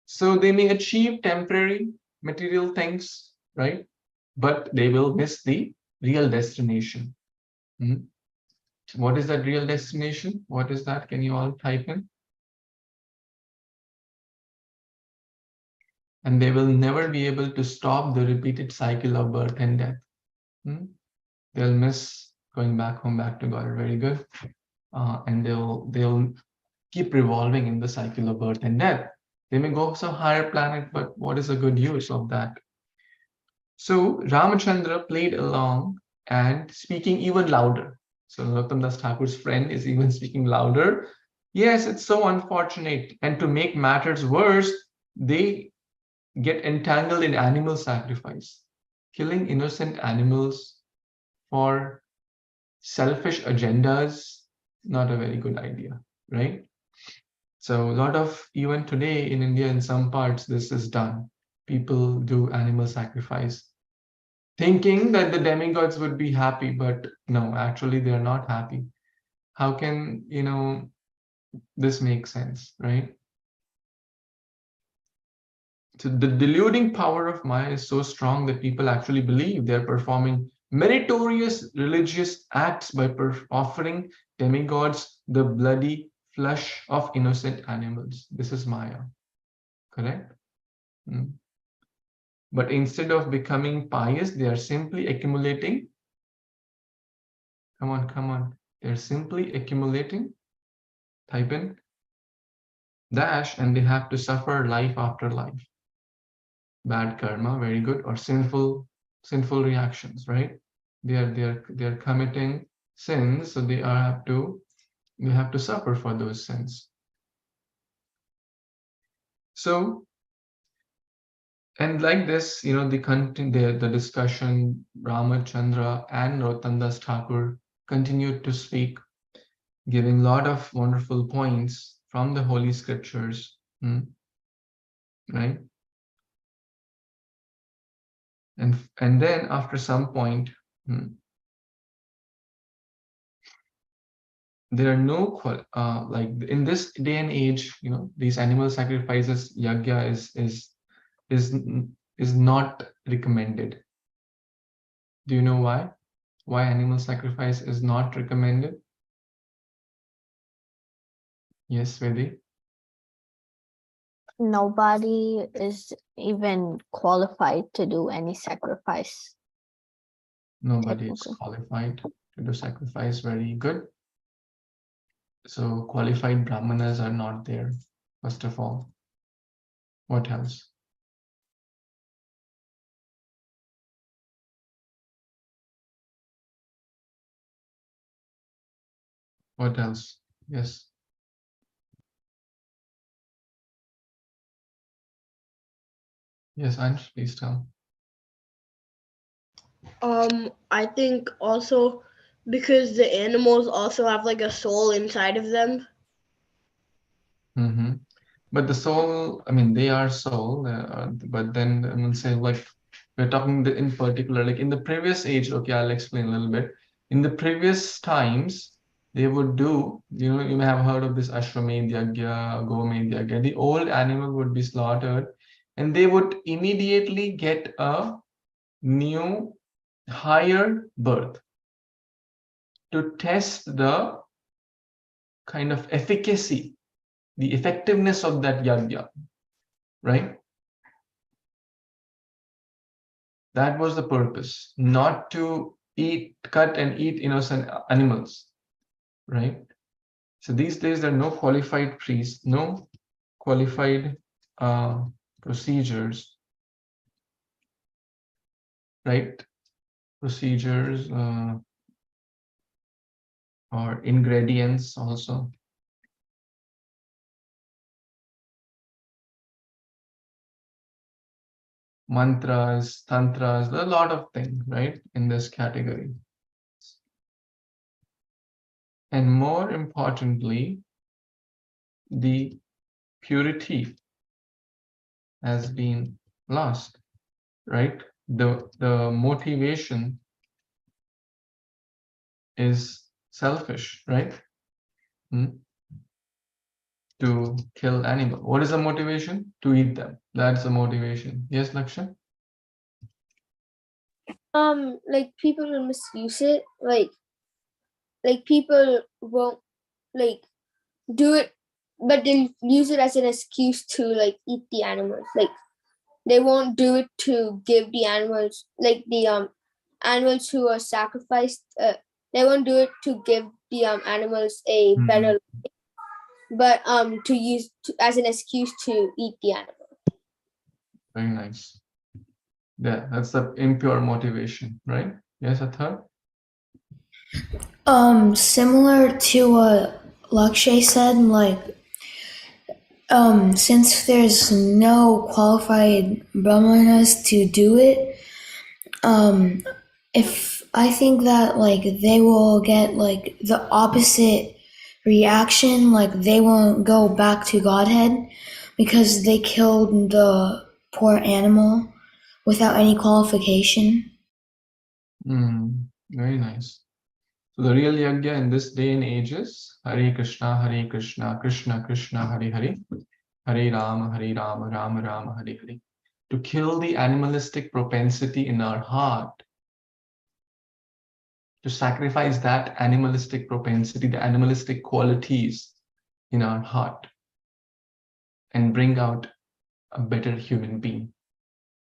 [SPEAKER 1] So they may achieve temporary material things, right? But they will miss the real destination. What is that real destination? What is that? Can you all type in? And they will never be able to stop the repeated cycle of birth and death. They'll miss going back home, back to God. Very good. And they'll keep revolving in the cycle of birth and death. They may go to some higher planet, but what is a good use of that? So Ramachandra played along and speaking even louder. So Narottam Das Thakur's friend is even speaking louder. Yes, it's so unfortunate. And to make matters worse, they get entangled in animal sacrifice. Killing innocent animals for selfish agendas, not a very good idea, right? So a lot of, even today in India, in some parts, this is done. People do animal sacrifice, thinking that the demigods would be happy, but no, actually they're not happy. How can, this make sense, right? So the deluding power of Maya is so strong that people actually believe they're performing meritorious religious acts by offering demigods the bloody flesh of innocent animals. This is Maya, correct? But instead of becoming pious, they are simply accumulating. Come on. They're simply accumulating. Type in dash, and they have to suffer life after life. Bad karma, very good, or sinful reactions, right? They're committing sins, so they have to suffer for those sins. So, and like this, the discussion, Ramachandra and Rotandas Thakur continued to speak, giving a lot of wonderful points from the holy scriptures, right? And then after some point, there are no like in this day and age, these animal sacrifices, yagya is not recommended. Do you know why? Why animal sacrifice is not recommended? Yes, Vedi?
[SPEAKER 2] Nobody is even qualified to do any sacrifice.
[SPEAKER 1] Nobody is
[SPEAKER 2] Technically.
[SPEAKER 1] qualified to do sacrifice. Very good. So qualified brahmanas are not there, first of all. What else? What else? Yes. Yes, Ansh, please tell.
[SPEAKER 3] I think also because the animals also have like a soul inside of them.
[SPEAKER 1] But the soul, I mean, they are soul, but then I will say, like, we're talking in particular, like in the previous age, okay, I'll explain a little bit. In the previous times, they would do, you may have heard of this Ashwamedh Yagya, Gomed Yagya. The old animal would be slaughtered, and they would immediately get a new, higher birth to test the kind of efficacy, the effectiveness of that yagya, right? That was the purpose, not to cut and eat innocent animals, right? So these days there are no qualified priests, no qualified procedures, right? Procedures or ingredients also. Mantras, tantras, a lot of things, right, in this category. And more importantly, the purity has been lost, right? The motivation is selfish, right? To kill animal. What is the motivation? To eat them. That's the motivation. Yes, Laksha?
[SPEAKER 6] Like people will misuse it. Like people won't like do it, but they'll use it as an excuse to like eat the animals. Like they won't do it to give the animals, like the animals who are sacrificed. They won't do it to give the animals a better, but to use as an excuse to eat the animal.
[SPEAKER 1] Very nice. Yeah, that's the impure motivation, right? Yes, Athar?
[SPEAKER 4] Similar to what Lakshay said, like, since there's no qualified brahmanas to do it, if I think that like they will get like the opposite reaction, like they won't go back to Godhead because they killed the poor animal without any qualification.
[SPEAKER 1] Very nice. So the real yajna in this day and age is Hare Krishna, Krishna Krishna, Hare Hare, Hare Rama, Rama Rama, Hare Hare. To kill the animalistic propensity in our heart, to sacrifice that animalistic propensity, the animalistic qualities in our heart, and bring out a better human being.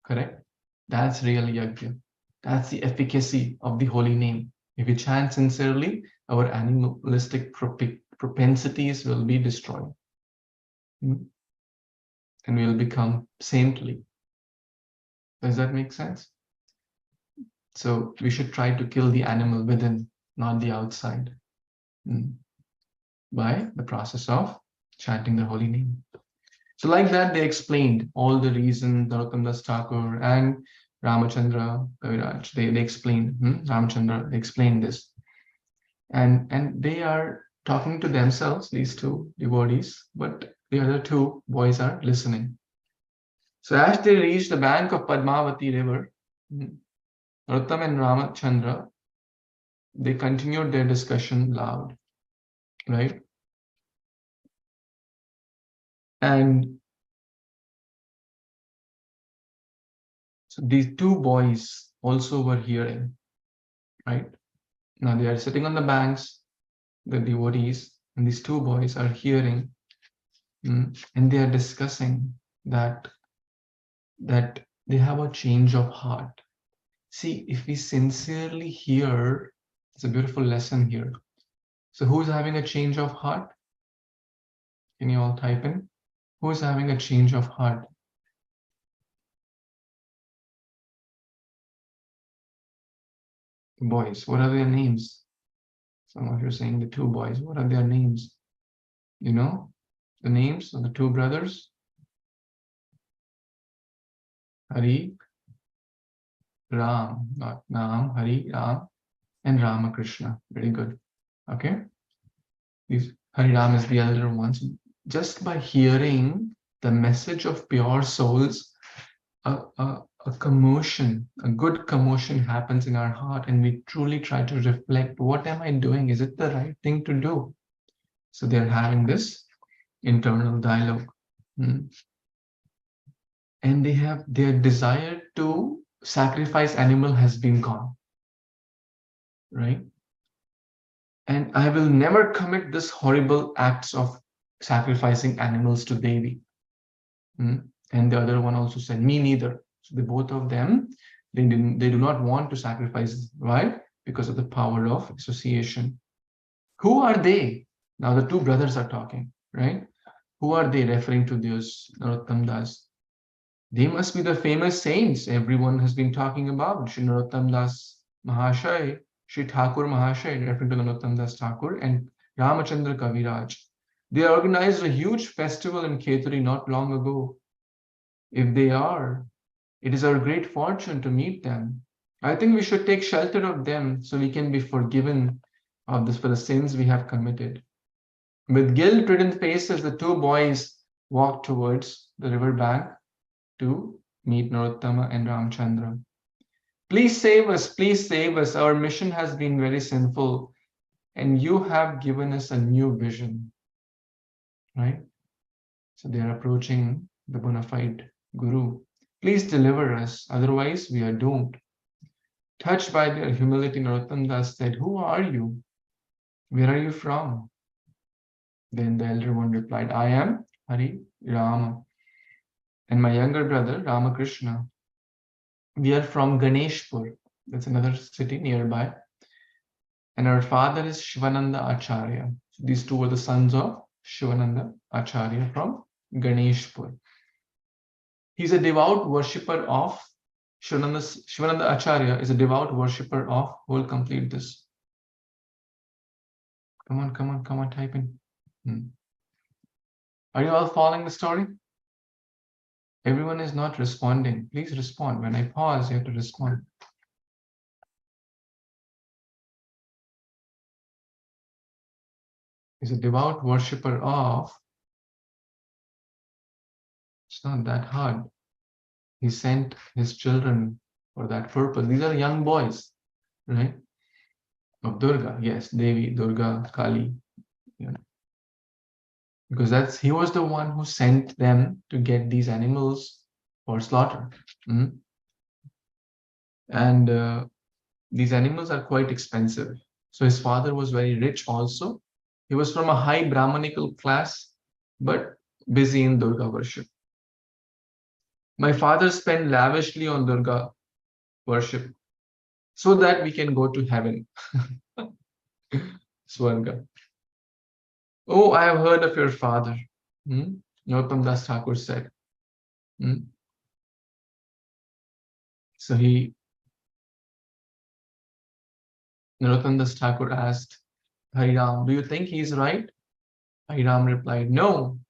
[SPEAKER 1] Correct? That's real yajna. That's the efficacy of the holy name. If we chant sincerely, our animalistic propensities will be destroyed. And we'll become saintly. Does that make sense? So we should try to kill the animal within, not the outside, by the process of chanting the holy name. So like that, they explained all the reasons. Narottam Das Thakur and Ramachandra Kaviraj, they explained, Ramachandra, they explained this. And they are talking to themselves, these two devotees, but the other two boys are listening. So as they reached the bank of Padmavati river, Narottam and Ramachandra, they continued their discussion loud, right? And so these two boys also were hearing, right? Now they are sitting on the banks, the devotees, and these two boys are hearing, and they are discussing that they have a change of heart. See, if we sincerely hear, it's a beautiful lesson here. So who's having a change of heart? Can you all type in? Who's having a change of heart? Boys, what are their names? Some of you are saying the two boys. What are their names? You know the names of the two brothers? Hari, Ram, not Nam, Hari, Ram, and RamaKrishna. Very good. Okay. Harirama is the elder one. So just by hearing the message of pure souls, a commotion, a good commotion happens in our heart, and we truly try to reflect, what am I doing? Is it the right thing to do? So they're having this internal dialogue. And their desire to sacrifice animal has been gone, right? And I will never commit this horrible acts of sacrificing animals to Devi. And the other one also said, me neither. So the both of them, they do not want to sacrifice. Why? Because of the power of association. Who are they? Now the two brothers are talking, right? Who are they referring to? Those Narottam Das. They must be the famous saints everyone has been talking about. Shri Narottam Das Mahashay, Shri Thakur Mahashay, referring to Narottam Das Thakur, and Ramachandra Kaviraj. They organized a huge festival in Kheturi not long ago. If they are, it is our great fortune to meet them. I think we should take shelter of them so we can be forgiven of this for the sins we have committed. With guilt-ridden faces, the two boys walked towards the river bank to meet Narottama and Ramchandra. Please save us. Our mission has been very sinful, and you have given us a new vision. Right? So they are approaching the bona fide Guru. Please deliver us, otherwise we are doomed. Touched by their humility, Narottam Das said, who are you? Where are you from? Then the elder one replied, I am Harirama, and my younger brother, RamaKrishna. We are from Ganeshpur. That's another city nearby. And our father is Shivananda Acharya. So these two were the sons of Shivananda Acharya from Ganeshpur. He's a devout worshipper of Shivananda Acharya is a devout worshipper of, who will complete this. Come on, type in. Are you all following the story? Everyone is not responding. Please respond. When I pause, you have to respond. is a devout worshipper of, it's not that hard. He sent his children for that purpose. These are young boys, right? Of Durga, yes, Devi, Durga, Kali. Yeah. Because he was the one who sent them to get these animals for slaughter. And these animals are quite expensive. So his father was very rich also. He was from a high Brahmanical class, but busy in Durga worship. My father spent lavishly on Durga worship so that we can go to heaven. Swarga. Oh, I have heard of your father. Narottam Das Thakur said. So Narottam Das Thakur asked Hariram, do you think he's right? Hariram replied, no.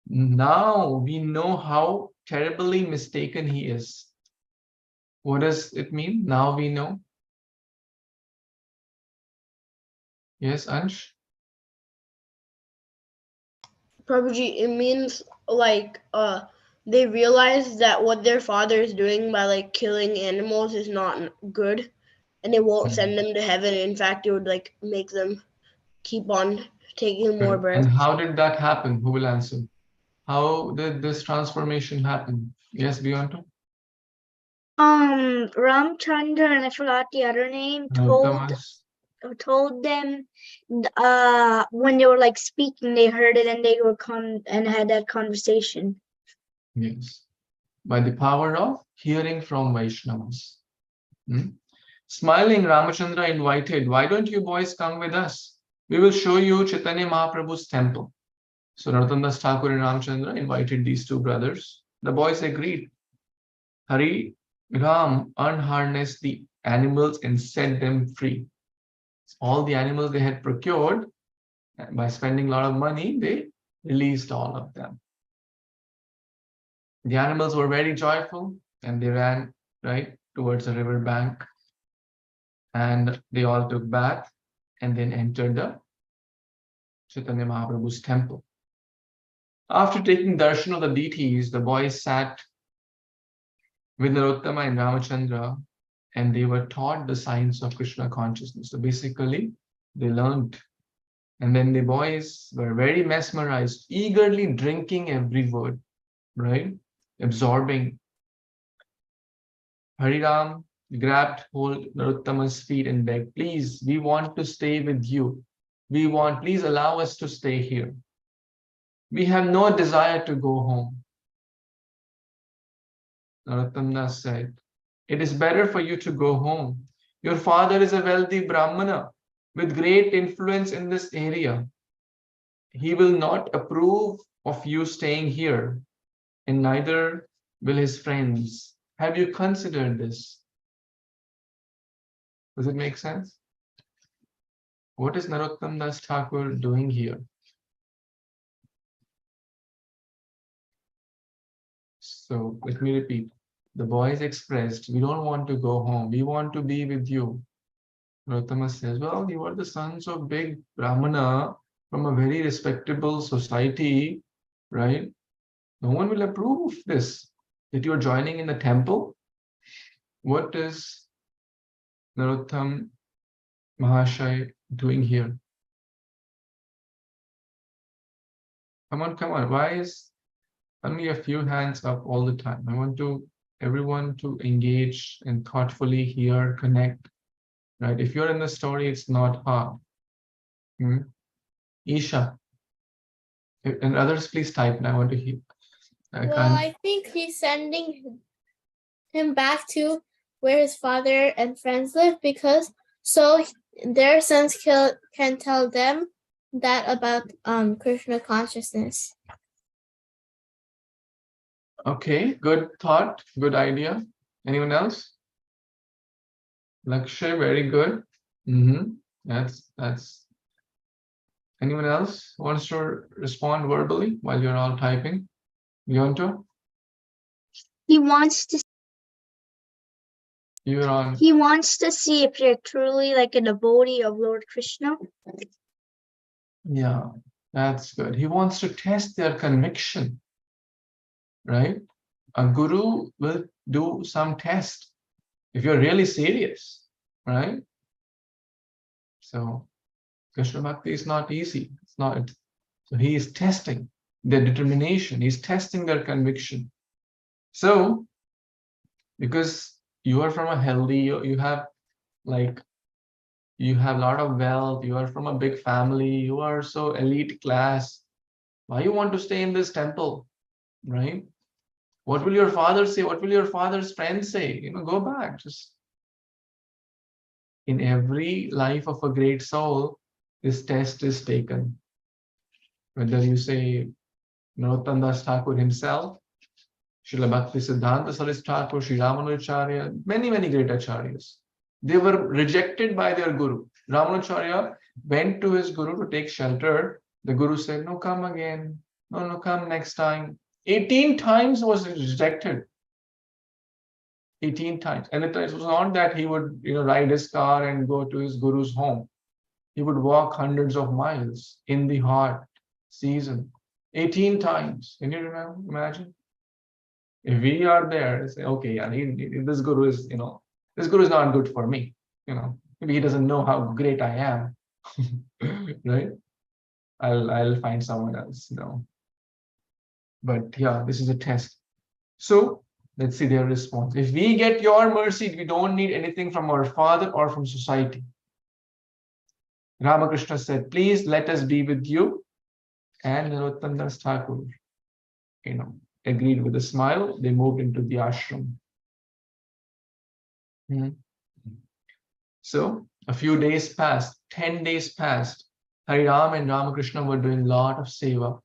[SPEAKER 1] Now we know how terribly mistaken he is. What does it mean? Now we know. Yes, Ansh?
[SPEAKER 3] Prabhuji, it means like they realize that what their father is doing by like killing animals is not good, and it won't send them to heaven. In fact, it would like make them keep on taking more breaths.
[SPEAKER 1] And how did that happen? Who will answer? How did this transformation happen? Yes, Beyonto?
[SPEAKER 2] Ramchandra, and I forgot the other name, told them when they were like speaking, they heard it and they would come and had that conversation.
[SPEAKER 1] Yes. By the power of hearing from Vaishnavas. Smiling, Ramachandra invited, why don't you boys come with us? We will show you Chaitanya Mahaprabhu's temple. So Narottam Das Thakur and Ramachandra invited these two brothers. The boys agreed. Hari Ram unharnessed the animals and set them free. All the animals they had procured, by spending a lot of money, they released all of them. The animals were very joyful and they ran right towards the river bank. And they all took bath and then entered the Chaitanya Mahaprabhu's temple. After taking darshan of the deities, the boys sat with Narottama and Ramachandra and they were taught the science of Krishna consciousness. So basically, they learned. And then the boys were very mesmerized, eagerly drinking every word, right? Absorbing. Hariram grabbed hold of Narottama's feet and begged, please, we want to stay with you. Please allow us to stay here. We have no desire to go home. Narottam Das said, it is better for you to go home. Your father is a wealthy Brahmana with great influence in this area. He will not approve of you staying here, and neither will his friends. Have you considered this? Does it make sense? What is Narottam Das Thakur doing here? So let me repeat. The boys expressed, we don't want to go home. We want to be with you. Narottama says, well, you are the sons of big Brahmana from a very respectable society, right? No one will approve of this, that you are joining in the temple. What is Narottam Mahashai doing here? Come on. Why is only a few hands up all the time? I want everyone to engage and thoughtfully hear, connect, right? If you're in the story, it's not hard. Isha, and others, please type. I want to hear.
[SPEAKER 7] I think he's sending him back to where his father and friends live, because so their sons can tell them that about Krishna consciousness.
[SPEAKER 1] Okay, good thought, good idea. Anyone else? Lakshay, very good. That's. Anyone else wants to respond verbally while you're all typing? Yonto?
[SPEAKER 2] He wants to.
[SPEAKER 1] You're on.
[SPEAKER 2] He wants to see if you're truly like a devotee of Lord Krishna.
[SPEAKER 1] Yeah, that's good. He wants to test their conviction, right? A guru will do some test if you're really serious, right? So Krishna Bhakti is not easy. It's not. So he is testing their determination. He's testing their conviction. So because you are from a healthy, you have like you have a lot of wealth, you are from a big family, you are so elite class. Why you want to stay in this temple, right? What will your father say? What will your father's friends say? Go back. Just in every life of a great soul, this test is taken. Whether you say Narottam Das Thakur himself, Srila Bhakti Siddhanta Saraswati Thakur, Sri Ramanujacharya, many, many great acharyas. They were rejected by their guru. Ramanujacharya went to his guru to take shelter. The guru said, no, come again. No, come next time. 18 times was rejected. 18 times. And it was not that he would ride his car and go to his guru's home. He would walk hundreds of miles in the hot season. 18 times. Can you imagine? If we are there, say, okay, yeah, this guru is, this guru is not good for me. Maybe he doesn't know how great I am. Right? I'll find someone else, But yeah, this is a test. So let's see their response. If we get your mercy, we don't need anything from our father or from society. RamaKrishna said, please let us be with you. And Narottam Das Thakur, agreed with a smile. They moved into the ashram. So a few days passed, 10 days passed. Harirama and RamaKrishna were doing a lot of seva.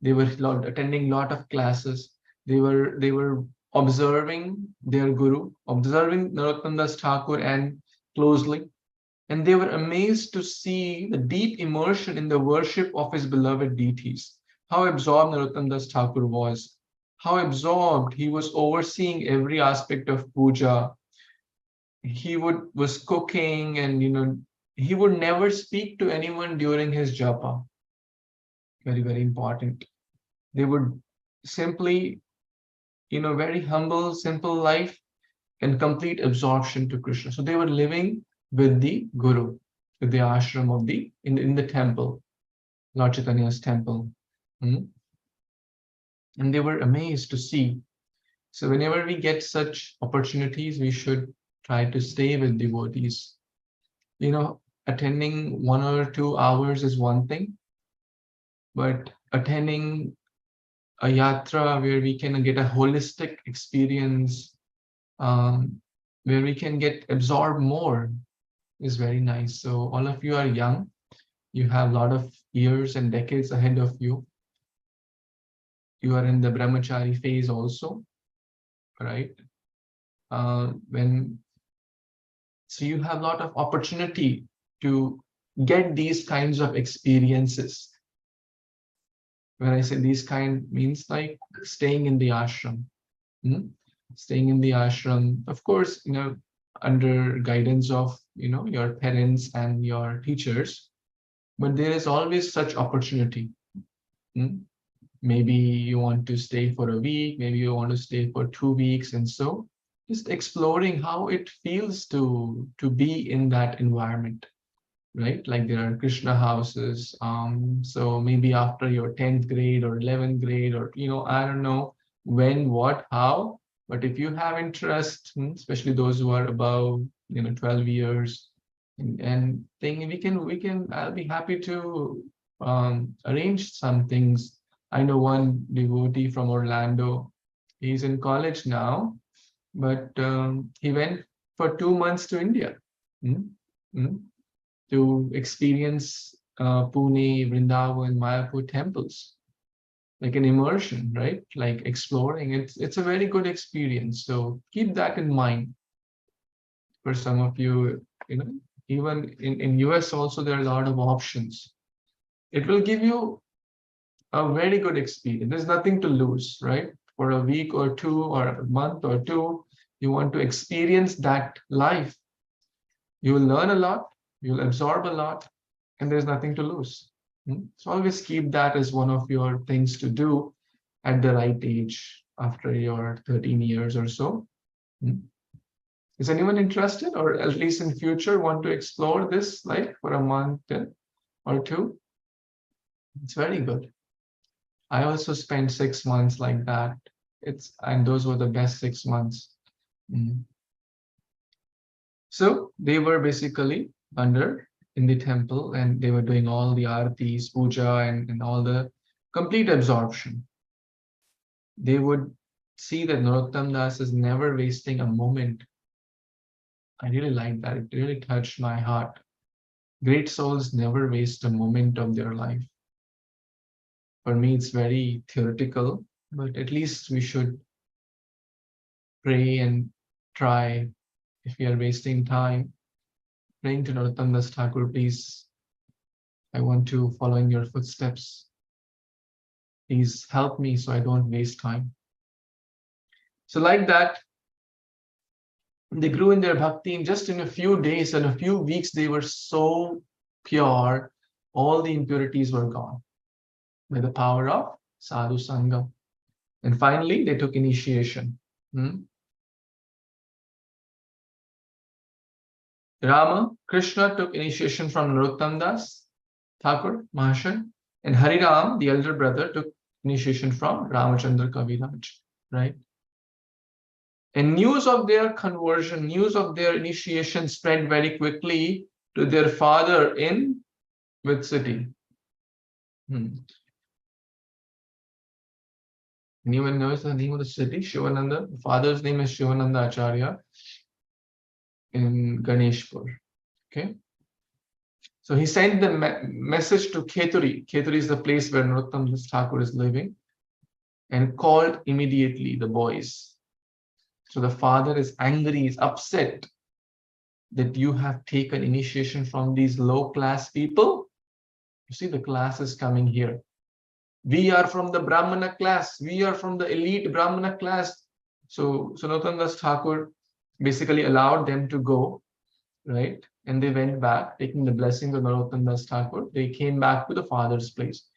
[SPEAKER 1] They were attending a lot of classes. They were observing their guru, observing Narottam Das Thakur and closely. And they were amazed to see the deep immersion in the worship of his beloved deities. How absorbed Narottam Das Thakur was. How absorbed he was overseeing every aspect of puja. He was cooking, and he would never speak to anyone during his japa. Very, very important. They would simply, very humble, simple life and complete absorption to Krishna. So they were living with the guru, with the ashram of in the temple, Lord Chaitanya's temple. And they were amazed to see. So whenever we get such opportunities, we should try to stay with devotees. Attending 1 or 2 hours is one thing, but attending a yatra where we can get a holistic experience, where we can get absorbed more, is very nice. So all of you are young. You have a lot of years and decades ahead of you. You are in the brahmachari phase also, right? So you have a lot of opportunity to get these kinds of experiences. When I say these kind, means like staying in the ashram. Staying in the ashram, of course, under guidance of your parents and your teachers, but there is always such opportunity. Maybe you want to stay for a week, maybe you want to stay for 2 weeks, and so just exploring how it feels to be in that environment, right? Like there are Krishna houses. So maybe after your 10th grade or 11th grade, or I don't know when, what, how, but if you have interest, especially those who are above 12 years, and thing, I'll be happy to arrange some things. I know one devotee from Orlando. He's in college now, but he went for 2 months to India to experience Pune, Vrindavan, Mayapur temples, like an immersion, right? Like exploring. It's a very good experience. So keep that in mind. For some of you, even in US also, there are a lot of options. It will give you a very good experience. There's nothing to lose, right? For a week or 2 or a month or 2, you want to experience that life. You will learn a lot, you'll absorb a lot, and there's nothing to lose. So always keep that as one of your things to do at the right age after your 13 years or so. Is anyone interested, or at least in future want to explore this like for a month or two? It's very good. I also spent 6 months like that. And those were the best 6 months. So they were basically in the temple, and they were doing all the aartis, puja, and all the complete absorption. They would see that Narottam Das is never wasting a moment. I really like that. It really touched my heart. Great souls never waste a moment of their life. For me, it's very theoretical, but at least we should pray and try. If we are wasting time praying to Narottam Das Thakur, please, I want to follow in your footsteps. Please help me so I don't waste time. So like that, they grew in their bhakti, and just in a few days and a few weeks, they were so pure, all the impurities were gone by the power of sadhu sangha. And finally, they took initiation. RamaKrishna took initiation from Narottam Das Thakur Mahashay, and Harirama, the elder brother, took initiation from Ramachandra Kaviraj, right? And news of their conversion, news of their initiation spread very quickly to their father in which city? Anyone knows the name of the city? Shivananda. The father's name is Shivananda Acharya in Ganeshpur. Okay. So he sent the message to Kheturi. Kheturi is the place where Narottam Das Thakur is living, and called immediately the boys. So the father is angry, is upset that you have taken initiation from these low-class people. You see, the class is coming here. We are from the Brahmana class. We are from the elite Brahmana class. So Narottam Das Thakur basically allowed them to go, right? And they went back, taking the blessings of Narottam Das Thakur. They came back to the father's place.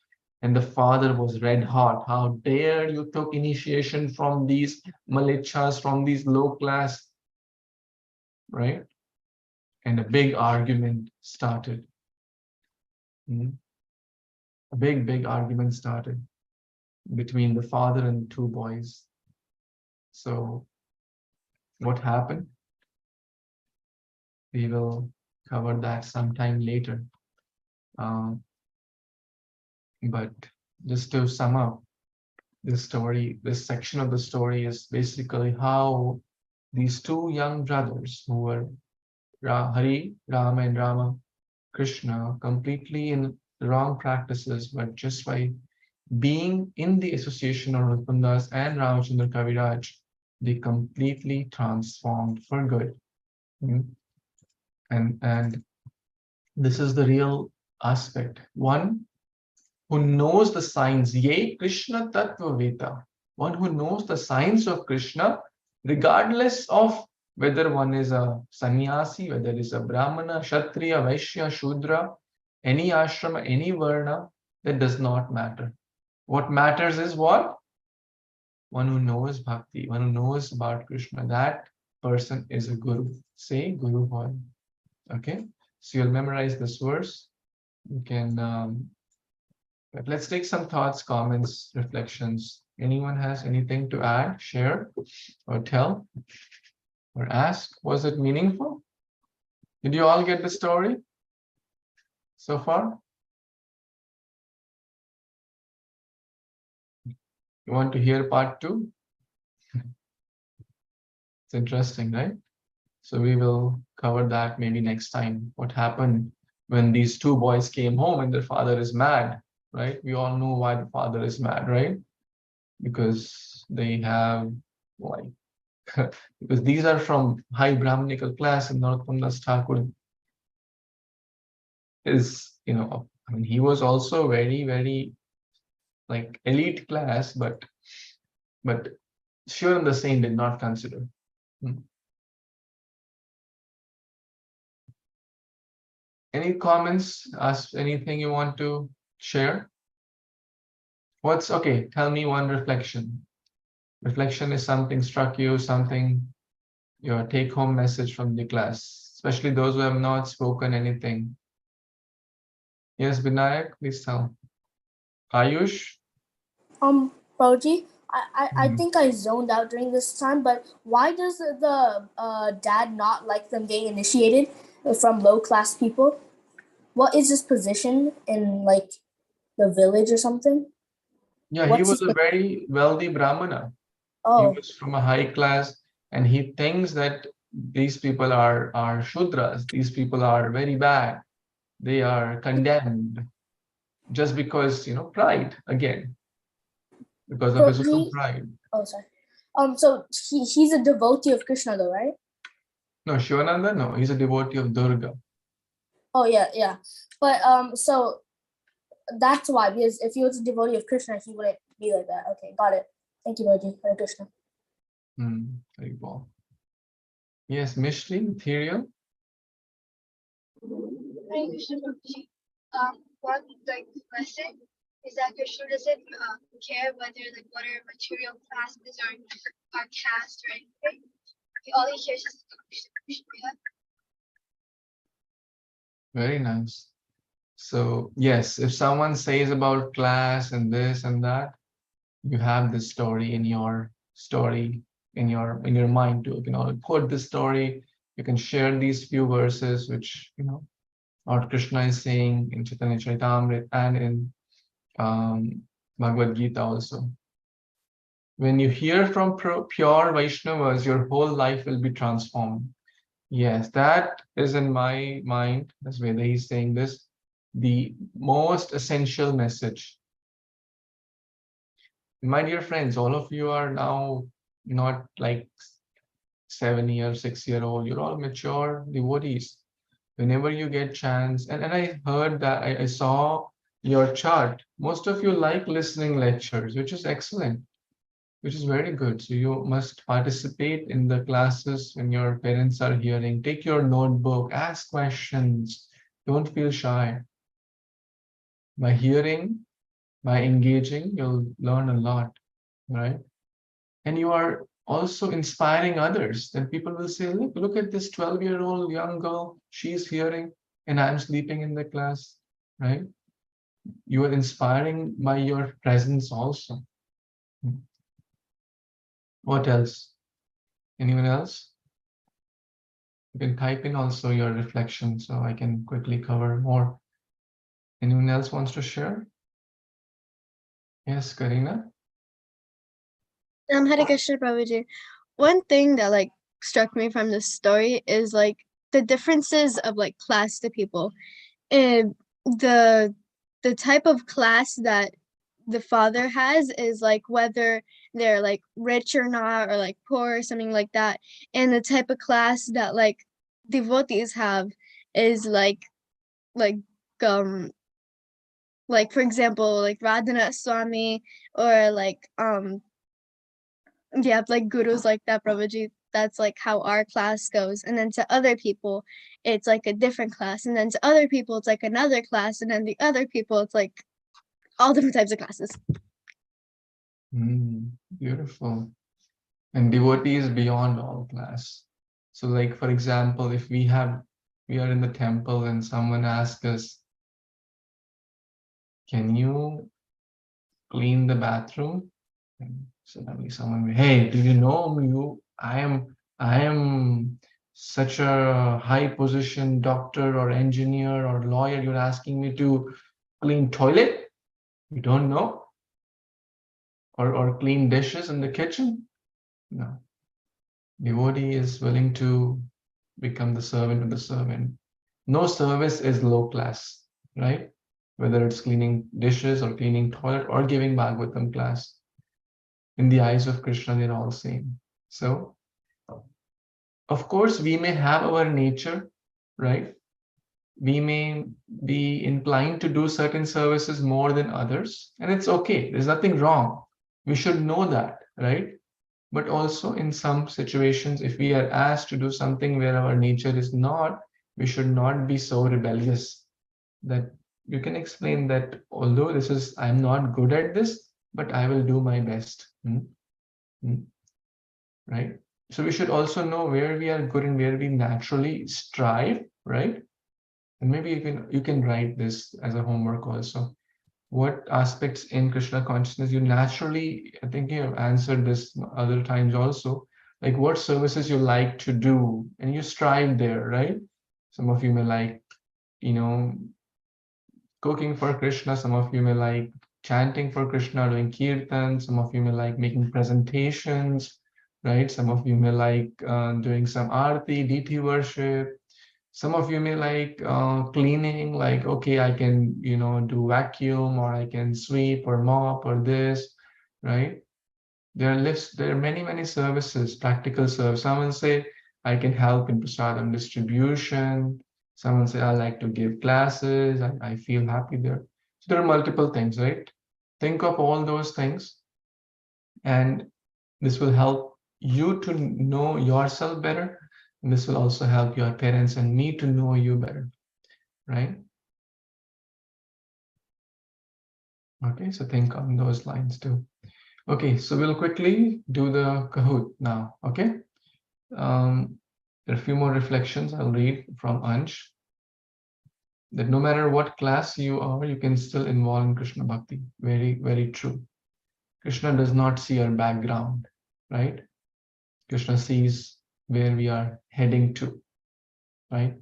[SPEAKER 1] And the father was red hot. How dare you took initiation from these malichas, from these low class, right? And a big argument started. A big argument started between the father and the two boys. So what happened? We will cover that sometime later. But just to sum up this story, this section of the story is basically how these two young brothers who were Hari, Rama, and RamaKrishna, completely in the wrong practices, but just by being in the association of Narottam Das and Ramachandra Kaviraj, they completely transformed for good. And this is the real aspect. One who knows the science, ye Krishna Tattva Veda, one who knows the science of Krishna, regardless of whether one is a sannyasi, whether it is a brahmana, kshatriya, vaishya, shudra, any ashrama, any varna, that does not matter. What matters is what? One who knows bhakti, one who knows about Krishna, that person is a guru. Say Guru Hoy. Okay, so you'll memorize this verse. You can, but let's take some thoughts, comments, reflections. Anyone has anything to add, share, or tell, or ask? Was it meaningful? Did you all get the story so far? You want to hear part 2? It's interesting, right? So we will cover that maybe next time. What happened when these two boys came home and their father is mad, right? We all know why the father is mad, right? Because they have, like, because these are from high Brahmanical class, and Narottam Das Thakur is, I mean, he was also very, very like elite class, but Shivananda the Saint did not consider. Any comments? Ask anything you want to share? What's okay? Tell me one reflection. Reflection is something struck you, something your take-home message from the class, especially those who have not spoken anything. Yes, Vinayak, please tell. Ayush?
[SPEAKER 8] Prodigy, I think I zoned out during this time, but why does the dad not like them getting initiated from low class people? What is his position in like the village or something?
[SPEAKER 1] Yeah, he
[SPEAKER 8] What's
[SPEAKER 1] was
[SPEAKER 8] his
[SPEAKER 1] a very wealthy Brahmana. He
[SPEAKER 8] oh
[SPEAKER 1] was from a high class, and he thinks that these people are Shudras. These people are very bad. They are condemned just because, pride again, because of
[SPEAKER 8] so
[SPEAKER 1] his own pride.
[SPEAKER 8] oh sorry. So he's a devotee of Krishna though, right?
[SPEAKER 1] No, Shivananda, no, he's a devotee of Durga.
[SPEAKER 8] Oh yeah. But so that's why, because if he was a devotee of Krishna, he wouldn't be like that. Okay, got it. Thank you, Prodigy. Hare Krishna.
[SPEAKER 1] Very well. Yes, Mishli, ethereal.
[SPEAKER 9] One like lesson is that Krishna doesn't care whether like what our material classes are caste or anything. All he cares is Krishna.
[SPEAKER 1] Very nice. So yes, if someone says about class and this and that, you have this story in your mind too. You can quote this story. You can share these few verses which Lord Krishna is saying in Chaitanya Charitamrita and in Bhagavad Gita also. When you hear from pure Vaishnavas, your whole life will be transformed. Yes, that is in my mind, as Veda is saying this, the most essential message. My dear friends, all of you are now not like 7-year, 6-year-old. You're all mature devotees. Whenever you get chance, and I heard that, I saw your chart. Most of you like listening lectures, which is excellent, which is very good. So you must participate in the classes when your parents are hearing. Take your notebook, ask questions. Don't feel shy. By hearing, by engaging, you'll learn a lot, right? And you are also inspiring others. Then people will say, look at this 12-year-old young girl. She's hearing and I'm sleeping in the class, right? You are inspiring by your presence also. What else? Anyone else? You can type in also your reflection so I can quickly cover more. Anyone else wants to share? Yes, Karina?
[SPEAKER 5] Hare Krishna, Prabhuji. One thing that like struck me from this story is like the differences of like class to people. And the type of class that the father has is like whether they're like rich or not, or like poor or something like that. And the type of class that like devotees have is like for example like Radhanath Swami, or like like gurus like that, Prabhuji. That's like how our class goes. And then to other people it's like a different class, and then to other people it's like another class, and then the other people it's like all different types of classes.
[SPEAKER 1] Beautiful. And devotees beyond all class. So like, for example, if we are in the temple and someone asks us, can you clean the bathroom? And suddenly someone will, hey, do you know I am such a high position doctor or engineer or lawyer, you're asking me to clean toilet? You don't know? Or clean dishes in the kitchen? No. Devotee is willing to become the servant of the servant. No service is low class, right? Whether it's cleaning dishes or cleaning toilet or giving Bhagavatam class. In the eyes of Krishna, they're all same. So, of course, we may have our nature, right? We may be inclined to do certain services more than others, and it's okay. There's nothing wrong. We should know that, right? But also in some situations, if we are asked to do something where our nature is not, we should not be so rebellious that You can explain that although I'm not good at this, but I will do my best. Right? So we should also know where we are good and where we naturally strive, right? And maybe you can write this as a homework also. What aspects in Krishna consciousness you naturally, I think you have answered this other times also, like what services you like to do and you strive there, right? Some of you may like, cooking for Krishna, some of you may like chanting for Krishna, doing kirtan, some of you may like making presentations, right? Some of you may like doing some arti, deity worship. Some of you may like cleaning, like, okay, I can, do vacuum or I can sweep or mop or this, right? There are many, many services, practical service. Someone say, I can help in prasadam distribution. Someone say, I like to give classes. I feel happy there. So there are multiple things, right? Think of all those things, and this will help you to know yourself better. And this will also help your parents and me to know you better, right? Okay, so think on those lines too. Okay, so we'll quickly do the Kahoot now, okay? There are a few more reflections I'll read from Ansh. That no matter what class you are, you can still involve in Krishna Bhakti. Very, very true. Krishna does not see our background, right? Krishna sees where we are heading to, right?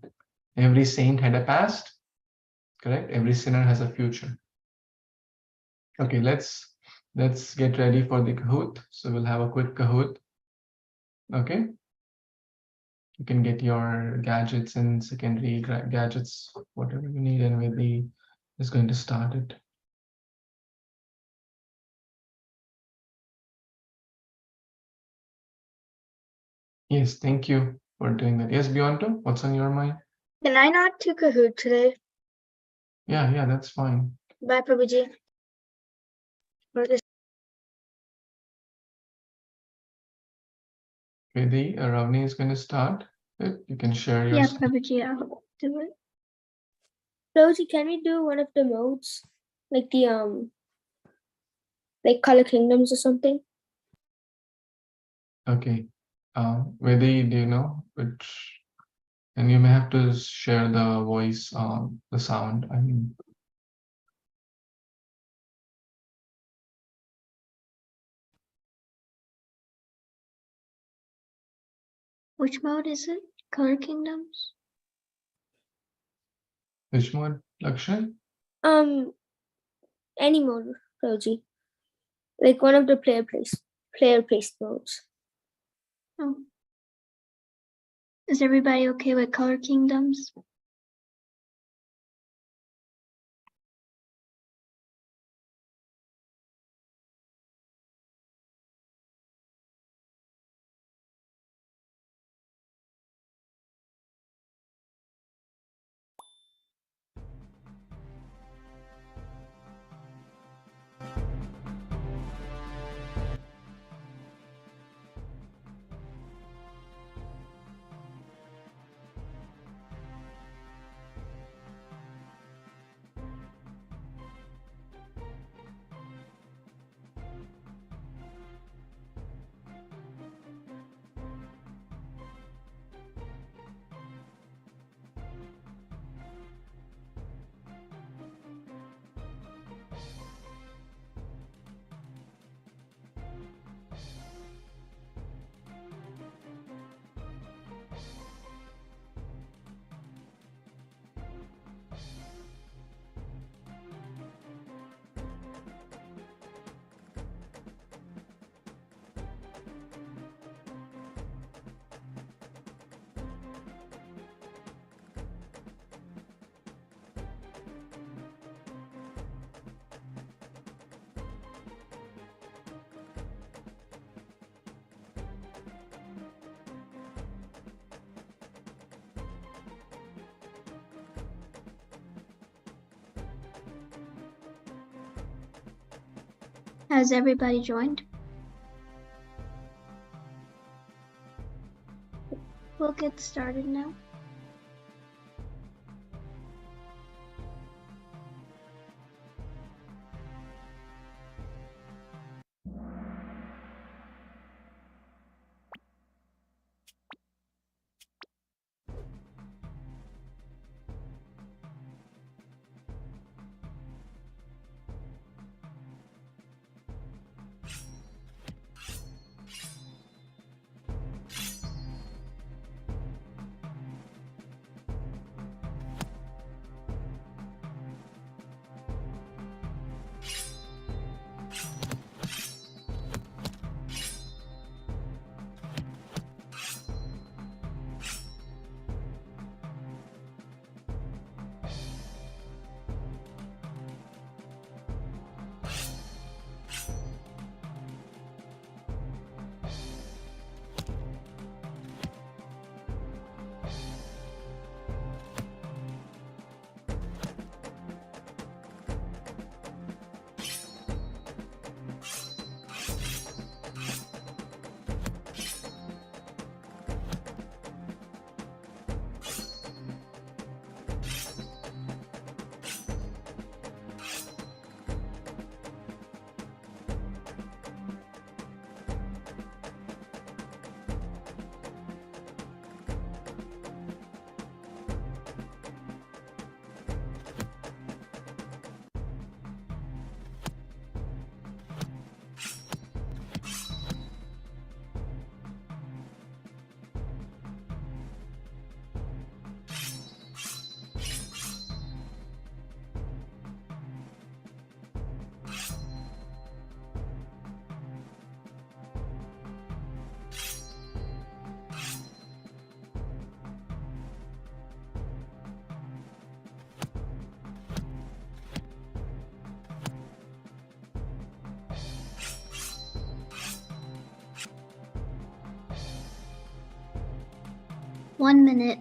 [SPEAKER 1] Every saint had a past, correct? Every sinner has a future. Okay, let's get ready for the Kahoot. So we'll have a quick Kahoot. Okay. You can get your gadgets and secondary gadgets, whatever you need, and Vedi is going to start it. Yes, thank you for doing that. Yes, Beyonto, what's on your mind?
[SPEAKER 6] Can I not do Kahoot today?
[SPEAKER 1] Yeah, that's fine.
[SPEAKER 6] Bye, Prabhuji.
[SPEAKER 1] Vedi, Ravni is going to start. You can share your.
[SPEAKER 2] Yeah, Prabhuji, I'll do it.
[SPEAKER 6] Rosie, can we do one of the modes? Like the like Color Kingdoms or something?
[SPEAKER 1] Okay. Vedi, do you know which? And you may have to share the voice, the sound. I mean.
[SPEAKER 2] Which mode is it? Color Kingdoms?
[SPEAKER 1] Which mode, Lakshay?
[SPEAKER 6] Any mode, Rosie. Like one of the player-based modes.
[SPEAKER 2] Oh. Is everybody okay with Color Kingdoms? Has everybody joined? We'll get started now.
[SPEAKER 5] 1 minute.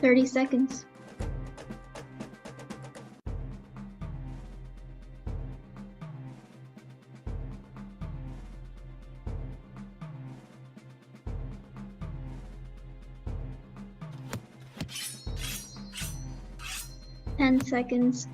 [SPEAKER 5] Thirty seconds. Ten seconds.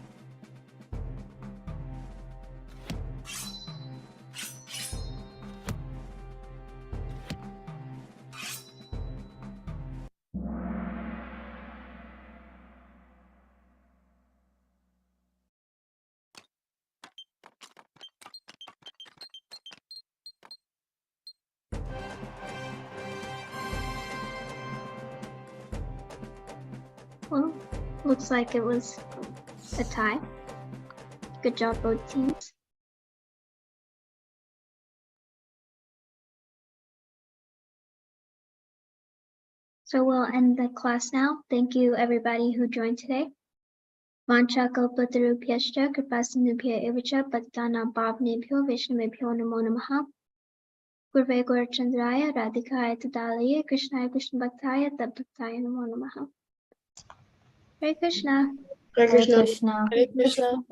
[SPEAKER 5] Well, looks like it was a tie. Good job, both teams. So we'll end the class now. Thank you everybody who joined today. Vancha kalpatarubhyascha kripasindubhya evacha patitana bhavnebhyo vaishnavebhyo namo namaha. Gurve Gaurachandraya Radhikaya Tadalaye Krishnaya Krishna Bhaktaya Tabhaktaya namo namaha. Hare Krishna.
[SPEAKER 3] Hare
[SPEAKER 2] Hare
[SPEAKER 3] Krishna.
[SPEAKER 2] Krishna.
[SPEAKER 3] Hare Krishna.